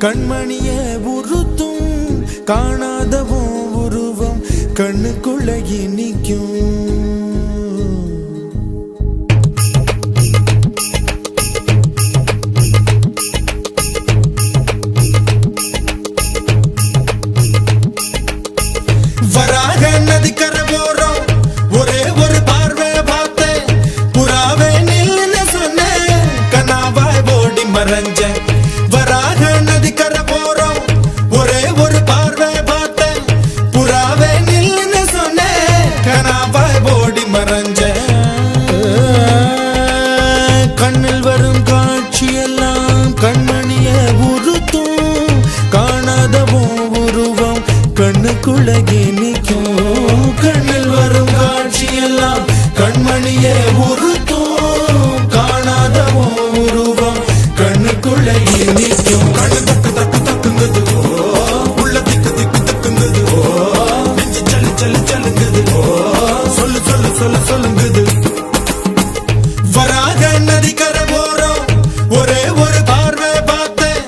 கண்மணிய உறுத்தும் காணாதவோ உருவம் கண்ணுக்குள்ள நிற்கும். வராக நதிக்கரை போறோம் ஒரே ஒரு பார்வை பார்த்தேன் புறாவே நில்லுன்னு சொன்னேன் கனாவாய் ஓடி மறைஞ்சேன். வராக நதிக்கரை போறோம் ஒரே ஒரு பார்வை பார்த்தேன் புறாவே நில்லுன்னு சொன்னேன் கனாவாய் ஓடி மறைஞ்சேன். கண்ணில் வரும் காட்சியெல்லாம் கண்மணிய உறுத்தும் காணாதவோ உருவம் கண்ணுக்குள்ள நிற்கும். கண்ணில் வரும் காட்சியெல்லாம் கண்மணியே உறுத்தும் காணாதவோ உருவம் கண்ணுக்குள்ள நிற்கும். கண்ணு தக்கு தக்கு தக்குங்குது உள்ள திக்கு திக்கு தக்குங்குது நெஞ்சு சல்லு சல்லு சல்லுங்குது சொல்லு சொல்லு சொல்லு சொல்லுங்குது. வராக நதிக்கரை போறோம் ஒரே ஒரு பார்வை பார்த்தேன்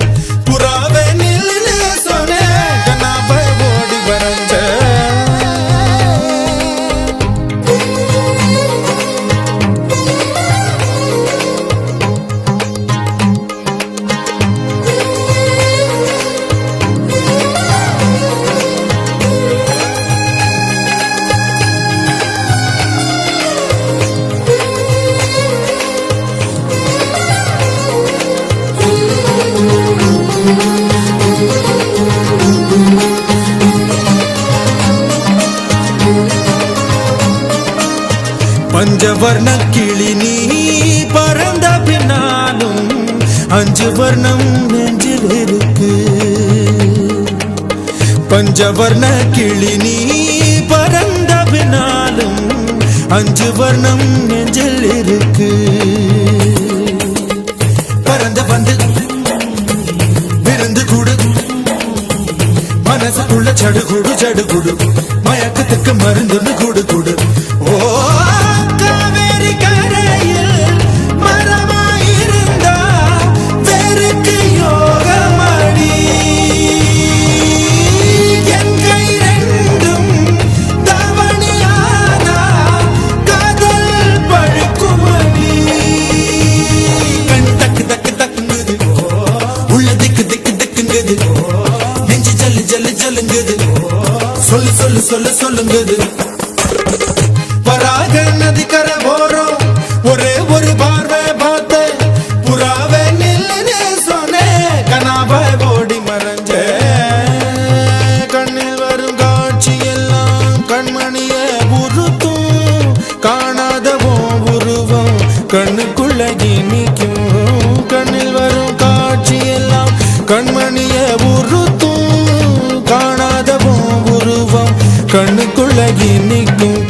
புறாவே நில்லுன்னு சொன்னேன் கனாவை ஓடி வரைஞ்சேன். பஞ்சவர்ண கிளி நீ பறந்த பின்னாலும் 5 வர்ணம் நெஞ்சில் இருக்கு. பஞ்சவர்ண கிளி நீ பறந்த பின்னாலும் 5 வர்ணம் நெஞ்சில் இருக்கு. பறந்து வந்து விருந்து கூடு மனசுக்குள்ள சடுகுடு சடுகுடு மயக்கத்துக்கு மருந்துன்னு கூடு கூடு. ஓ காவேரி கரையில் மரமாயிருந்தா வேருக்கு யோகமடி என் கை ரெண்டும் தவணியாதா காதல் பழுக்குமடி. கண் தக்கு தக்கு தக்குங்குது உள்ள திக்கு திக்கு திக்குங்குது நெஞ்சு ஜல்லு ஜல்லு ஜல்லுங்குது சொல்லு சொல்லு சொல்லு சொல்லுங்குது. வராக நதிக்கரை போறோம் ஒரே ஒரு பார்வை பார்த்தேன் புறாவே நில்லுன்னு சொன்னேன் கனாவாய் ஓடி மறைஞ்சேன். கண்ணில் வரும் காட்சியெல்லாம் கண்மணிய உறுத்தும் காணாதவோ உருவம் கண்ணுக்குள்ள நிற்கும். கண்ணில் வரும் காட்சியெல்லாம் கண்மணிய உறுத்தும் காணாதவோ உருவம் கண்ணுக்குள்ள நிற்கும்.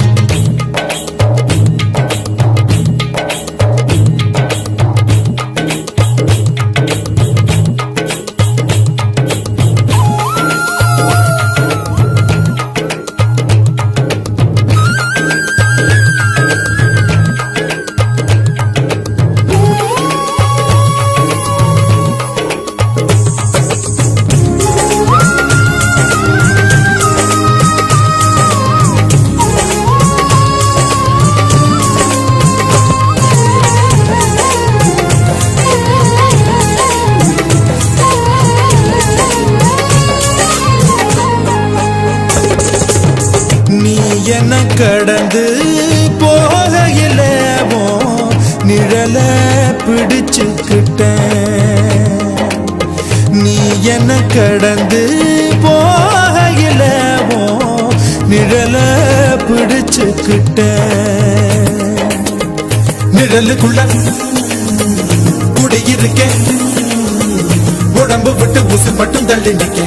என கடந்து போகையிலவோ நிழல பிடிச்சுக்கிட்டேன். நீ என கடந்து போகையிலவோ நிழல பிடிச்சுக்கிட்டேன். நிழலுக்குள்ள குடியிருக்கேன் உடம்பு விட்டு ஊசு மட்டும் தள்ளி நிக்க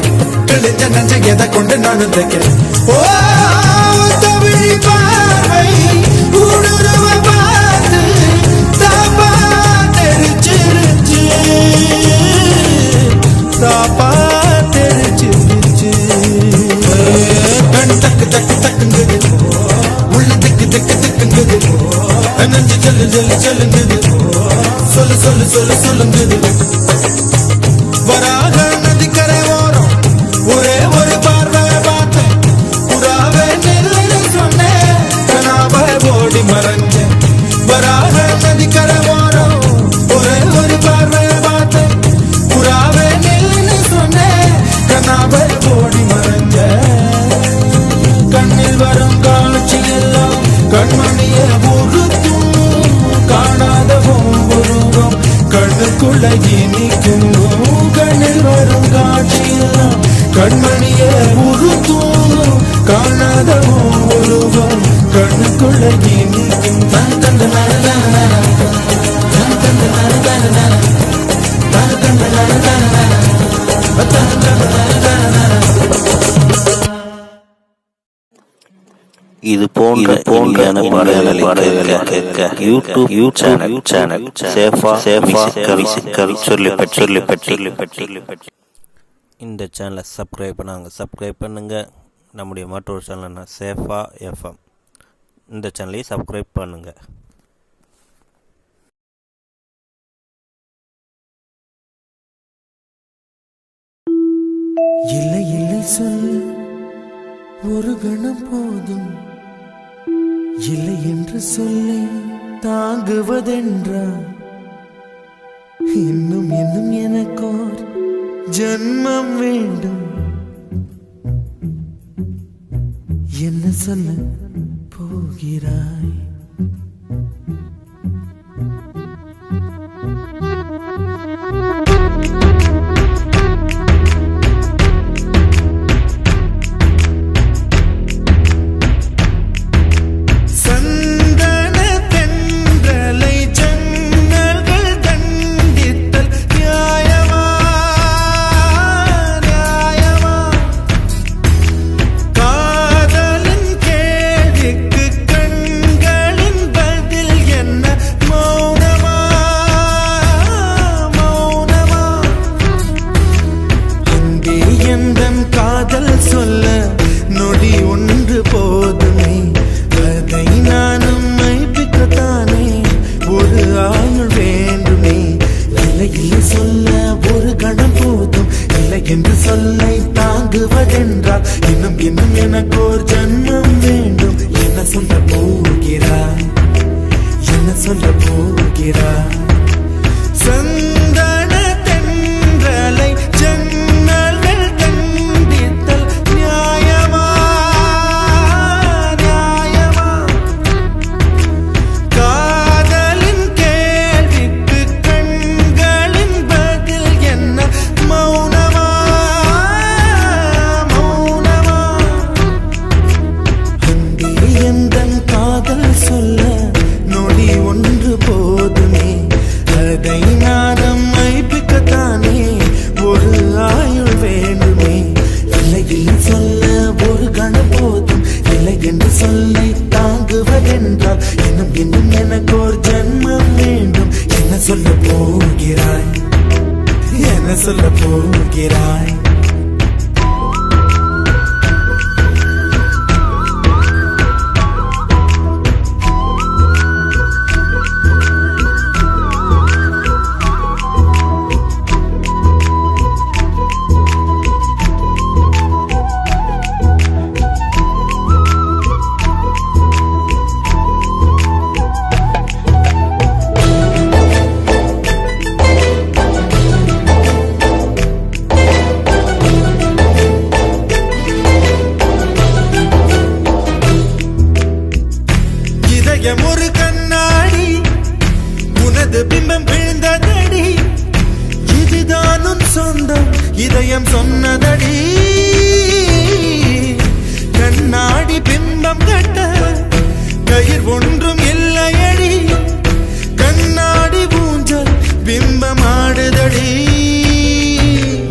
கிழிஞ்ச நஞ்ச எதை கொண்டு நானும் தைக்க. ஓ தமிழ் பார்வை ஊடுருவ பார்த்து தாப்பா தெரிச்சிருச்சு தாப்பா தெரிச்சிருச்சு. கண் தக்கு தக்கு தக்குங்குது உள்ள திக்கு திக்கு திக்குங்குது நஞ்சு சொல்லு சொல்லு சொல்லுங்குது சொல்லு சொல்லு சொல்லு சொல்லுங்குது. வராக நதி ஓடி மறைஞ்ச கண்ணில் வரும் காட்சி எல்லாம் கண்மணிய உறுத்தும் காணாத உருவம் கண்ணுக்குள்ள இனிக்கும் கண்ணில் வரும் காட்சி எல்லாம் கண்மணிய உறுத்தும் காணாத உருவம் கண்ணுக்குள்ள இனிக்கும் தன் தந்த இது போன்ற பாடல்களை கேட்க யூடியூப் சேனல் சேஃபா சொல்லிப்பட்டி. இந்த சேனலை சப்ஸ்கிரைப் பண்ணுங்க. நம்முடைய மற்றொரு சேனல் சேஃபா எஃப்எம், இந்த சேனலையும் சப்ஸ்கிரைப் பண்ணுங்க. இல்லை இல்லை சொல்ல ஒரு கணம் போதும், இல்லை என்று சொல்லை தாங்குவதென்றா இன்னும் இன்னும் எனக்கோர் ஜன்மம் வேண்டும். என்ன சொல்ல போகிறாய்? என்று சொல்லை தாங்குவதென்றால் இன்னும் இன்னும் எனக்கோர் ஜன்மம் வேண்டும். என்ன சொல்ல போகிறாய்? என்ன சொல்ல போகிறாய்? சந்தன தென்றலை ஜன்னல்கள் கண்டித்தல் நியாயமா நியாயமா? காதலின் கேள்விக்கு கண்களின் பதில் என்ன? மௌனமா மௌனமா? அன்பே எந்தன் காதல் சொல்ல நொடி ஒன்று போதுமே, அதை நானும் மைப்பிக்கத்தானே ஒரு ஆயுள் வேண்டுமே. இல்லை இல்லை சொல்ல ஒரு கணம் போதும், இல்லை என்று சொல்லை தாங்குவதென்றால் இன்னும் இன்னும் எனக்கோர் ஜன்மம் வேண்டும். என்ன சொல்ல போகிறாய்? என்ன சொல்ல போகிறாய்? ஒரு கண்ணாடி உனது பிம்பம் விழுந்ததடி, இதுதானும் சொந்தம் இதயம் சொன்னதடி. கண்ணாடி பிம்பம் கட்ட கயிர் ஒன்றும் இல்லையடி, கண்ணாடி ஊஞ்சல் பிம்பம் ஆடுதடி.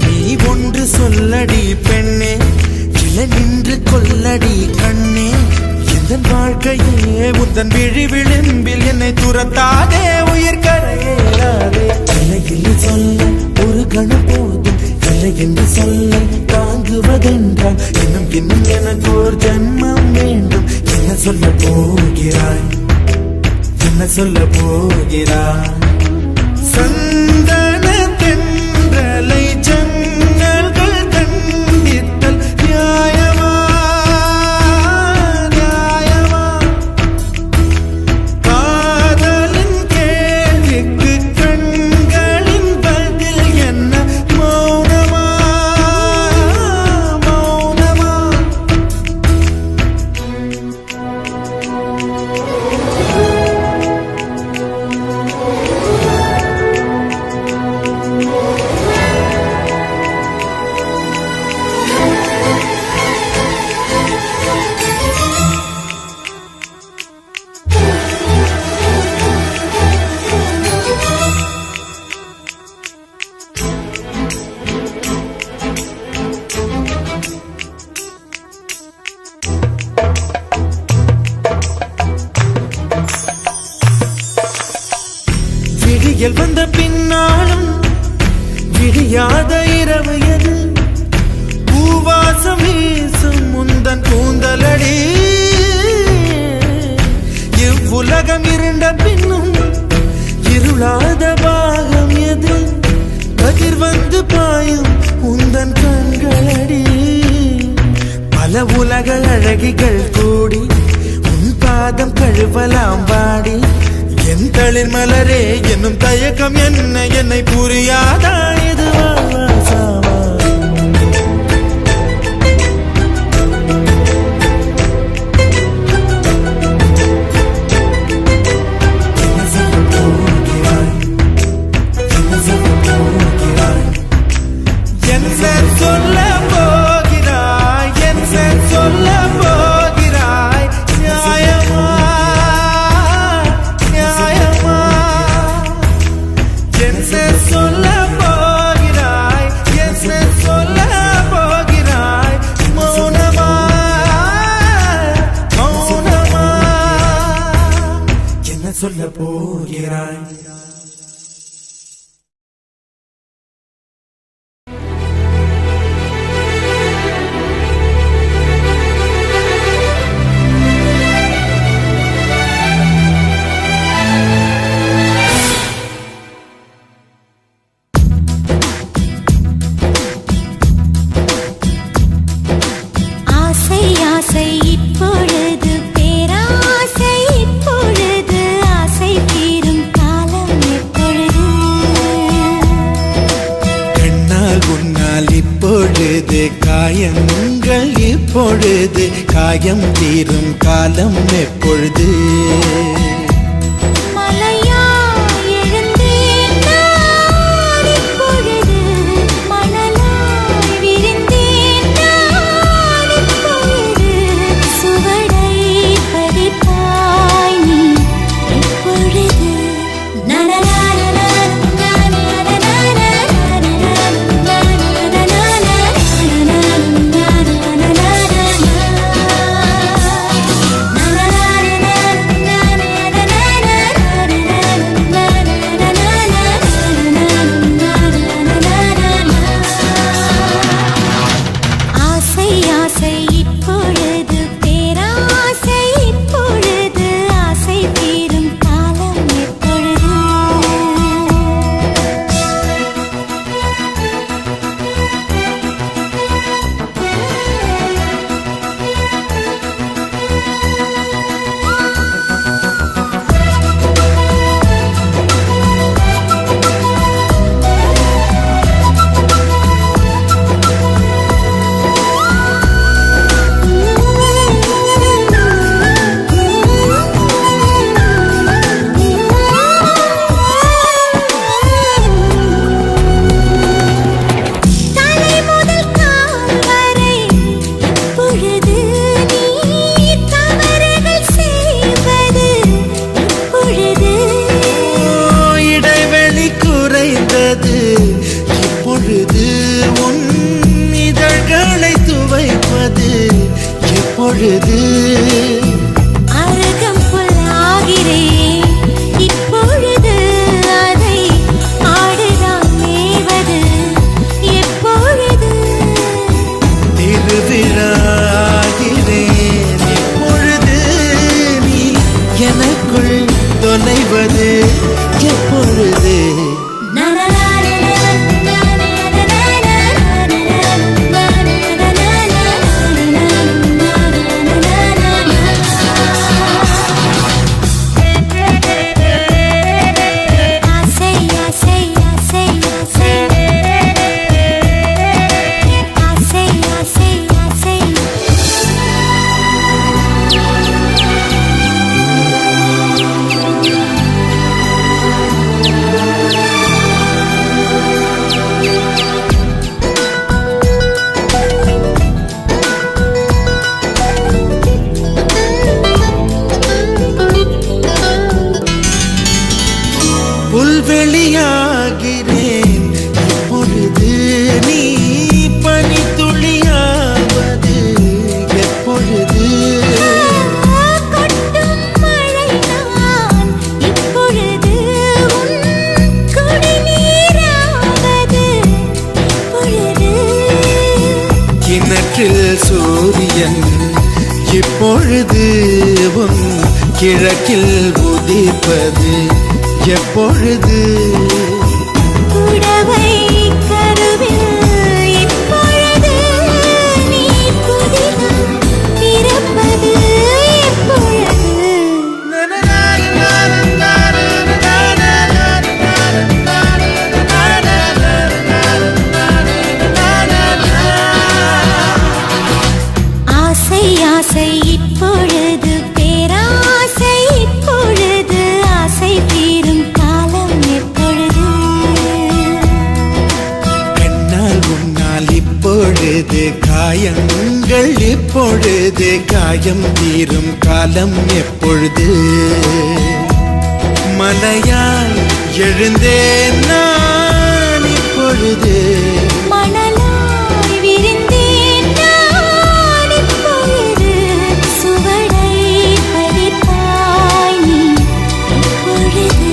நீ ஒன்று சொல்லடி பெண்ணே, இலை நின்று கொல்லடி கண்ணே. எந்தன் வாழ்க்கையே உந்தன் விழி விளிம்பில் என்னை துரத்தாதே, உயிர் கரையேறாதே. இல்லை இல்லை சொல்ல ஒரு கணம் போதும், இல்லை என்று சொல்ல தாங்குவதென்றால் இன்னும் இன்னும் எனக்கு ஒரு ஜன்மம் வேண்டும். என்ன சொல்ல போகிறாய்? என்ன சொல்ல போகிறாய்? சந்தன தென்றலை ஜன்னல்கள் கண்டித்தல் நியாயமா நியாயமா? காதலின் கேள்விக்கு கண்களின் பதில் என்ன? மௌனமா அந்த பாகம் எது கதிர் வந்து பாயும் உந்தன் கண்களடி பல உலக அழகிகள் கூடி உன் பாதம் கழுவலாம் பாடி என் தளிர் மலரே என்னும் தயக்கம் என்ன என்னை புரியாதா இது வாசாவா சொல்ல போகிறாய் என் சொல்ல போகிறாய் நியாயமா நியாயமா என் சொல்ல போகிறாய் என் சொல்ல போகிறாய் மௌனமா மௌனமா என்ன சொல்ல போகிறாய் காயங்கள் இப்பொழுது காயம் தீரும் காலம் எப்பொழுது எப்பொழுது அரகம் புல்லாகிறேன் இப்பொழுது அதை ஆடுதான் மேவது எப்பொழுது திருவிழாகிறேன் இப்பொழுது நீ எனக்குள் தொலைவது எப்பொழுது புல்வெளியாகிறேன் இப்பொழுது நீ பனித்துளியாவது எப்பொழுது கொட்டும் மழைதான் இப்பொழுது உன் குடிநீராவது எப்பொழுது கிணற்றில் சூரியன் இப்பொழுது உன் கிழக்கில் உதிப்பது எப்பொழுது புடவை கருவில் இப்பொழுது நீ புதிதாய் பிறப்பது எப்பொழுது ஆசை ஆசை இப்பொழுது பேராசை இப்பொழுது ஆசை தீரும் காலம் எப்பொழுது கண்ணால் உன்னால் இப்பொழுது காயங்கள் இப்பொழுது காயம் தீரும் காலம் எப்பொழுது மலையால் எழுந்தேன் நான் இப்பொழுது மணலாய் விரிந்தேன் நான் இப்பொழுது சுவடை பதித்தாய் நீ இப்பொழுது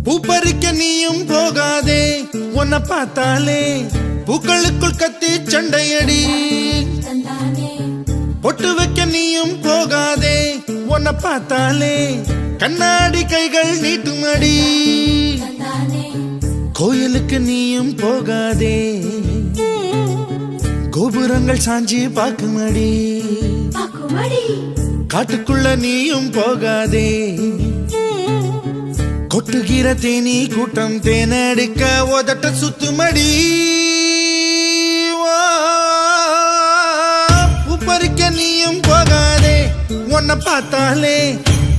பூப்பறிக்க நீயும் போகாதே உன்னை பார்த்தாலே பூக்களுக்குள் கத்தி சண்டையடி பொட்டு வைக்க நீயும் போகாதே உன்னை பார்த்தாலே கண்ணாடி கைகள் நீட்டுமடி கோயிலுக்கு நீயும் போகாதே கோபுரங்கள் சாஞ்சி பார்க்குமடி காட்டுக்குள்ள நீயும் போகாதே கொட்டுகிற தேனி கூட்டம் தேனடிக்க உதட்ட சுத்துமடி பூப்பறிக்க நீயும் போகாதே உன்னை பார்த்தாலே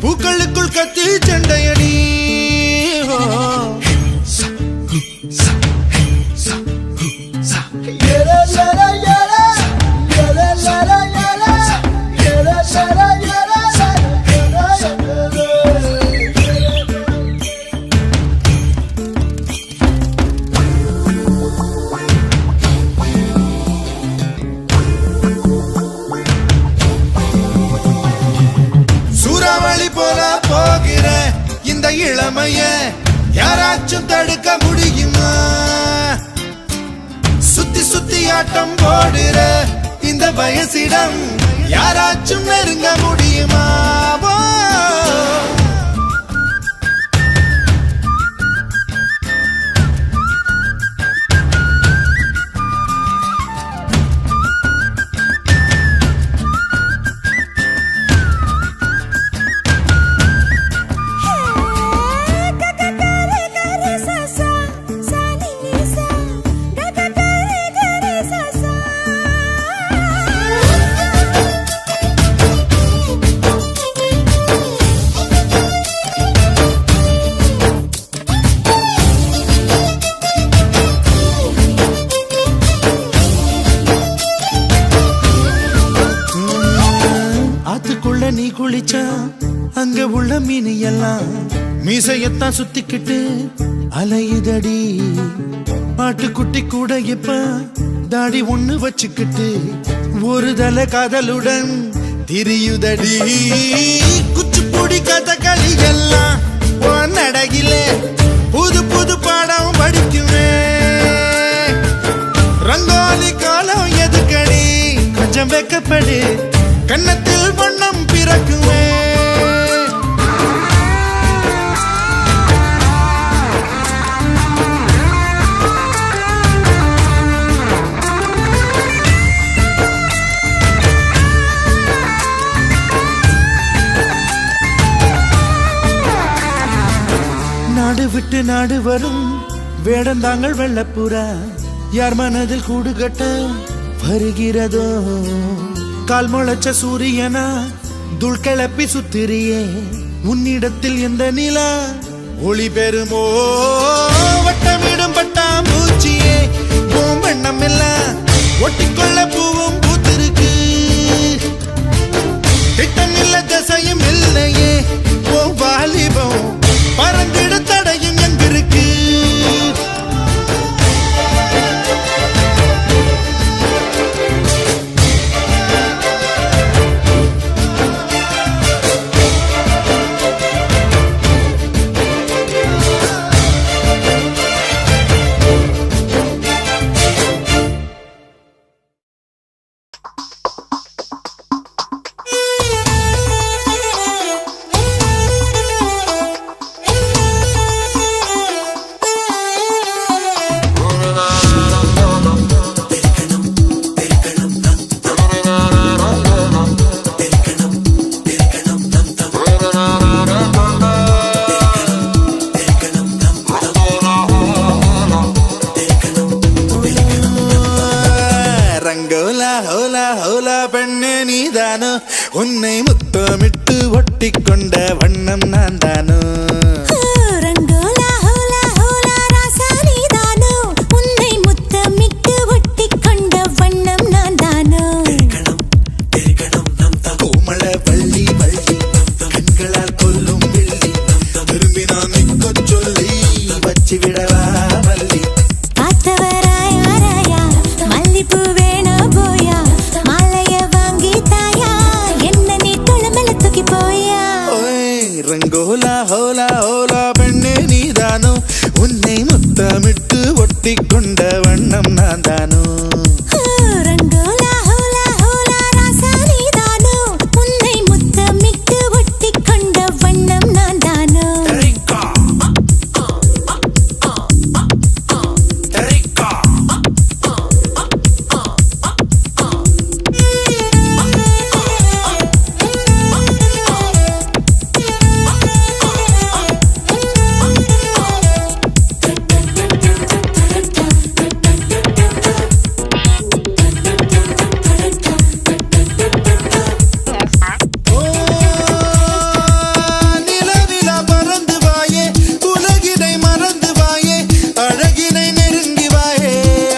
பூக்களுக்குள் கத்தி சண்டையடி சூறாவளி போல போகிற இந்த இளமைய யாராச்சும் தடுக்க முடியுமா சுத்தி சுத்தி ஆட்டம் போடுற இந்த வயசிடம் யாராச்சும் நெருங்க முடியுமா ஆத்துக்குள்ள நீ குளிச்சா அங்க உள்ள மீன் எல்லாம் மீசையத்தான் சுத்திக்கிட்டு அலையுதடி ஆட்டுக்குட்டி கூட இப்ப தாடி ஒண்ணு வச்சுக்கிட்டு ஒரு தலை காதலுடன் திரியுதடி குச்சிப்புடி கதகளி எல்லாம் நடையில புது புது பாடம் படிக்குவேன் ரங்கோலி காலம் எதுக்கடி கொஞ்சம் வெக்கப்படு கன்னத்தில் வண்ணம் பிறக்குவேன் நாடு விட்டு நாடு வரும் வேடந்தாங்கள் வெள்ளப்புறா யார் மனதில் கூடு கட்ட வருகிறதோ கால் முளைச்ச சூரியனா துள் கிளப்பி சுத்திரியே உன்னிடத்தில் எந்த நிலா ஒளி பெறுமோ வட்டமிடும் பட்டாம்பூச்சியே பூம்பண்ணம் எல்லாம் ஒட்டிக்கொள்ள பூவும் பூத்திருக்கு திட்டம் இல்ல தசையும் இல்லையே ரங்கோலா ஹோலா ஹோலா பெண்ணே நீதானோ உன்னை முத்தமிட்டு ஒட்டி கொண்ட வண்ணம் நான் தானோ ரங்கோலா ஹோலா ஹோலா ராசா நீதானோ உன்னை முத்தமிட்டு ஒட்டி கொண்ட வண்ணம் நான் தானோ கோமள வள்ளி வள்ளி கண்களால் கொல்லும் வெள்ளி திரும்பி நான் நிற்க சொல்லி வச்சு விடவா வள்ளி காத்தவராயா மல்லிப்பூ வேணா போயா மாலைய வாங்கி தாயா என்ன நீ குளமல தூக்கி போயா ரங்கோலா ஹோலா ஹோலா பெண்ணே நீதானோ உன்னை முத்தமிட்டு ஒட்டி கொண்ட வண்ணம் நான் தானோ ரங்கோலா ஹோலா ஹோலா ராசா நீதானோ உன்னை முத்தமிட்டு ஒட்டி கொண்ட வண்ணம் நான் தானோ நிலவிலா பறந்து வாயே உலகினை மறந்து வாயே அழகினை நெருங்கி வாயே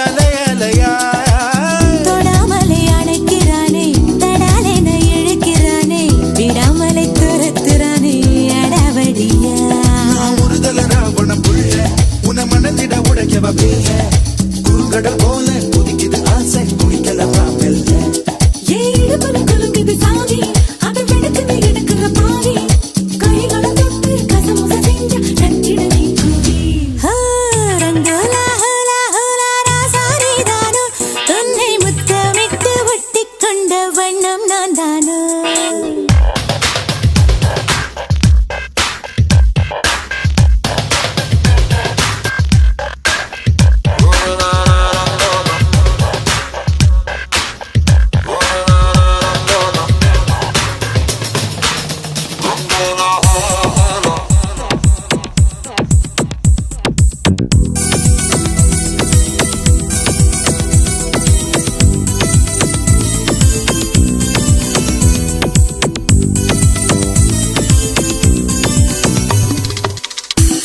அலை அலையா தொடாமலை அணைக்கிறானே தடாலென இழுக்கிறானே விடாமலை துரத்துறானே அடவடியா முறுதல ராவண புள்ள உன மனதிட உடைக்கவ பிள்ள குறுங்கடல் போல குதிக்குது ஆசை குடிக்கலவா மெல்ல ஏடுபல குலுங்குது சாமி அது வெடுக்குது எடுக்கிற பாவி கைகளை தொட்டு கசமுச செஞ்ச நன்றிட நீ கூவி ரங்கோலா ஹோலா ஹோலா ராசா நீதானோ உன்னை முத்தமிட்டு ஒட்டி கொண்ட வண்ணம் நான் தானோ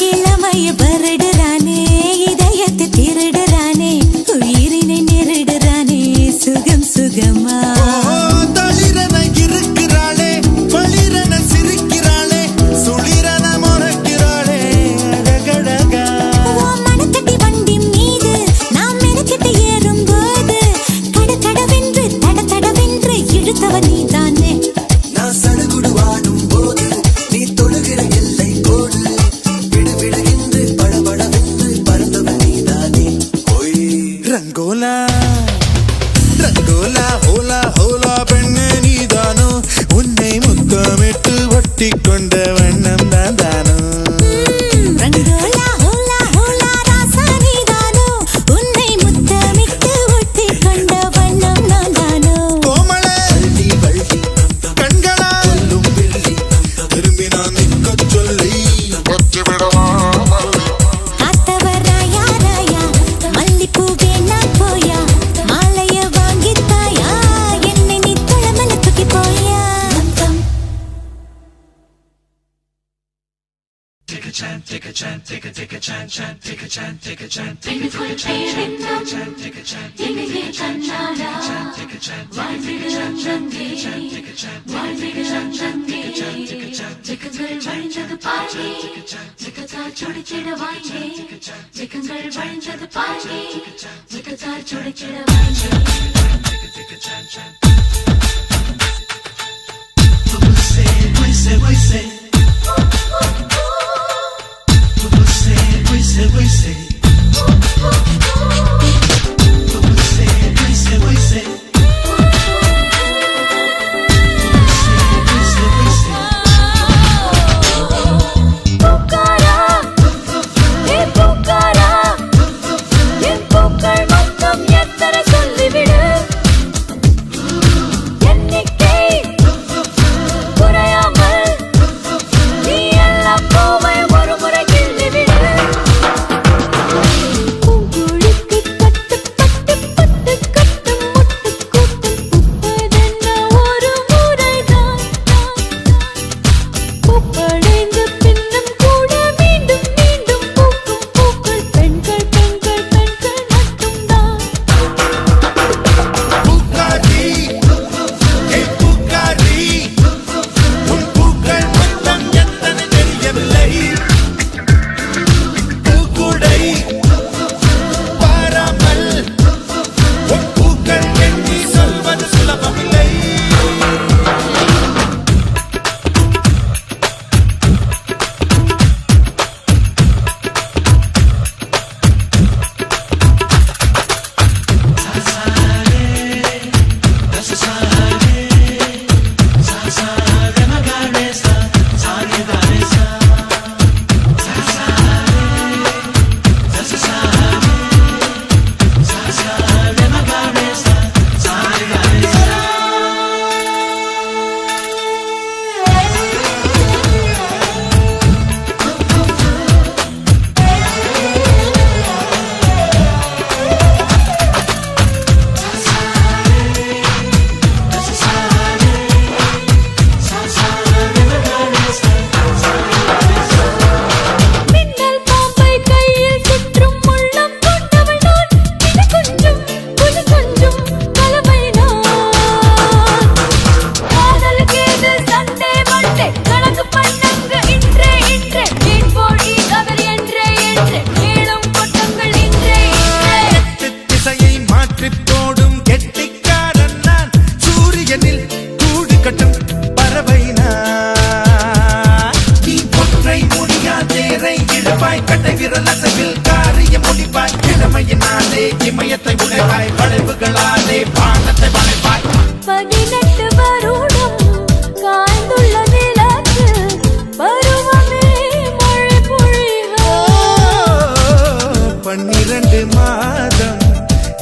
இளமைய பருடுறானே இதயத்தை திருடுறானே உயிரினை நெருடுறானே சுகம் சுகமா தளிரன இருக்கிறாளே பளிரன சிரிக்கிறாளே சுளிரன முறைக்கிறாளே அழகழகா உன் மனக்கட்டி வண்டி மீது நாம் மெனக்கெட்டு ஏறும்போது கடகடவென்று தடதடவென்று இழுத்தவ நீதானே நான் சடுகுடு வாடும் போது நீ தொடுகிற எல்லை கோடு விடு விடு என்று படபடவென்று பறந்தவன் நீதானே ஓய் ரங்கோலா ரங்கோலா ஹோலா ஹோலா பெண்ணே நீதானோ உன்னை முத்தமிட்டு ஒட்டி கொண்ட வண்ணம் நான் தானோ ரங்கோலா ஹோலா ஹோலா ராசா நீதானோ உன்னை முத்தமிட்டு ஒட்டி கொண்ட வண்ணம் நான் தானோ கோமள வள்ளி வள்ளி கண்களா கொல்லும் வெள்ளி திரும்பி நான் நிற்க சொல்லி வச்சு விடவா காத்தவராயா ராயா மல்லிப்பூ வேணா போயா மாலைய வாங்கி தாயா என்னை நீ குளமல தூக்கி போயா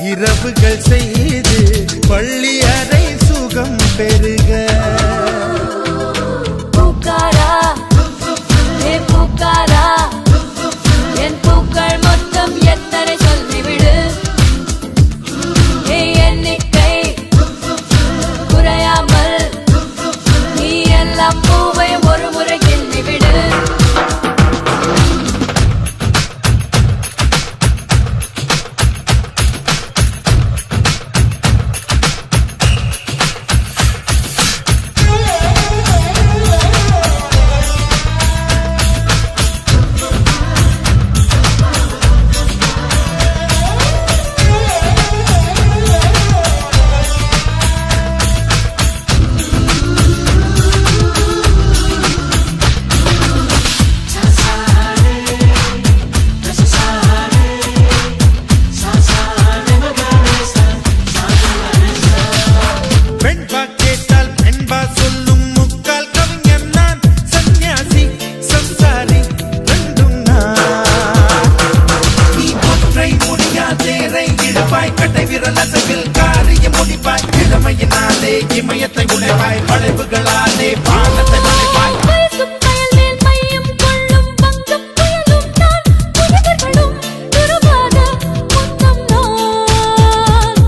இரவுகள் செய்து பள்ளி அறை சுகம் பெருக பூக்காரா ஏ பூக்காரா என் பூக்கள் மொத்தம் எத்தனை சொல்லிவிடு ஏ எண்ணிக்கை குறையாமல் நீ எல்லாம் பூவை ஒரு முறை கிள்ளிவிடு பெண்பா கேட்டால் பெண்பா சொல்லும் முக்கால் கவிஞர் நான் சன்னியாசி சம்சாரி ரெண்டும் நான் நீ ஒற்றை முடியா தேரை இழுப்பாய் கட்டை விரல் அசைவில் காரியம் முடிப்பாய் இளமையினாலே இமயத்தை உடைப்பாய் வளைவுகளாலே பாலத்தை நுழைப்பாய் வயசும் வயல் மேல் மையம் கொள்ளும் பங்கம் புயலும் நான் புயல்களும் துருவாத முத்தம் நான்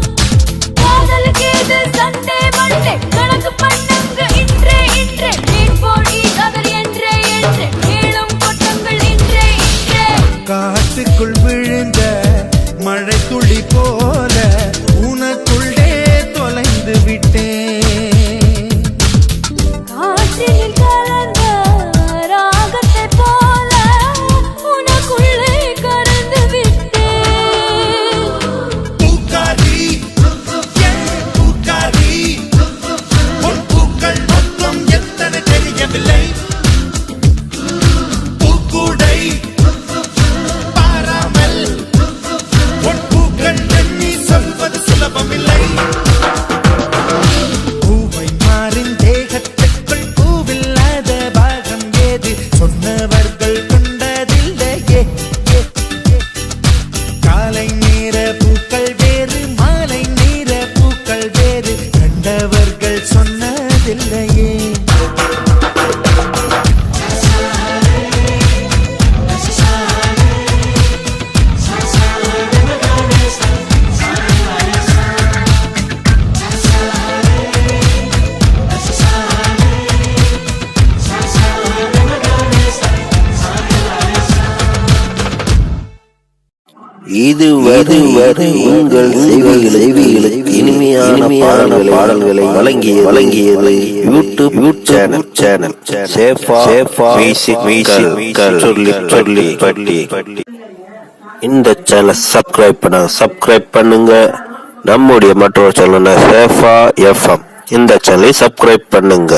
காதலுக்கு இது சண்டே மண்டே கணக்கு பண்ணுங்க இன்றே மீன் போடி கதர் என்றே கேளும் கொட்டங்கள் இன்றே காட்டுக்குள் விழுந்த மழை துளி போல உனக்குள்ளே தொலைந்து விட்டேன் காற்றில் கலந்த ராகத்தை போல உனக்குள்ளே கறந்து விட்டேன் பூக்காரி என் பூக்காரி உன் பூக்கள் மொத்தம் எத்தனை தெரியவில்லை பூக்கூடை பாராமல் உன் பூக்கள் எண்ணி சொல்வது சுலபமில்லை பூவை மாறின் தேகத்துக்குள் பூவில்லாத பாகம் ஏது சொன்னவர்கள் கொண்டதில்லையே காலை நேர பூக்கள் வேறு மாலை நேர பூக்கள் வேறு கண்டவர்கள் சொன்னதில்லையே இதுவரை உங்கள் செவிகளுக்கு இனிமையான பாடல்களை வழங்கியது யூடியூப் சேனல் சேஃபா மியூசிக்கல் சொல்லி இந்த சேனலை சப்ஸ்கிரைப் பண்ணுங்க நம்முடைய மற்றொரு சேனல் சேஃபா எஃப்எம் இந்த சேனலை சப்ஸ்கிரைப் பண்ணுங்க.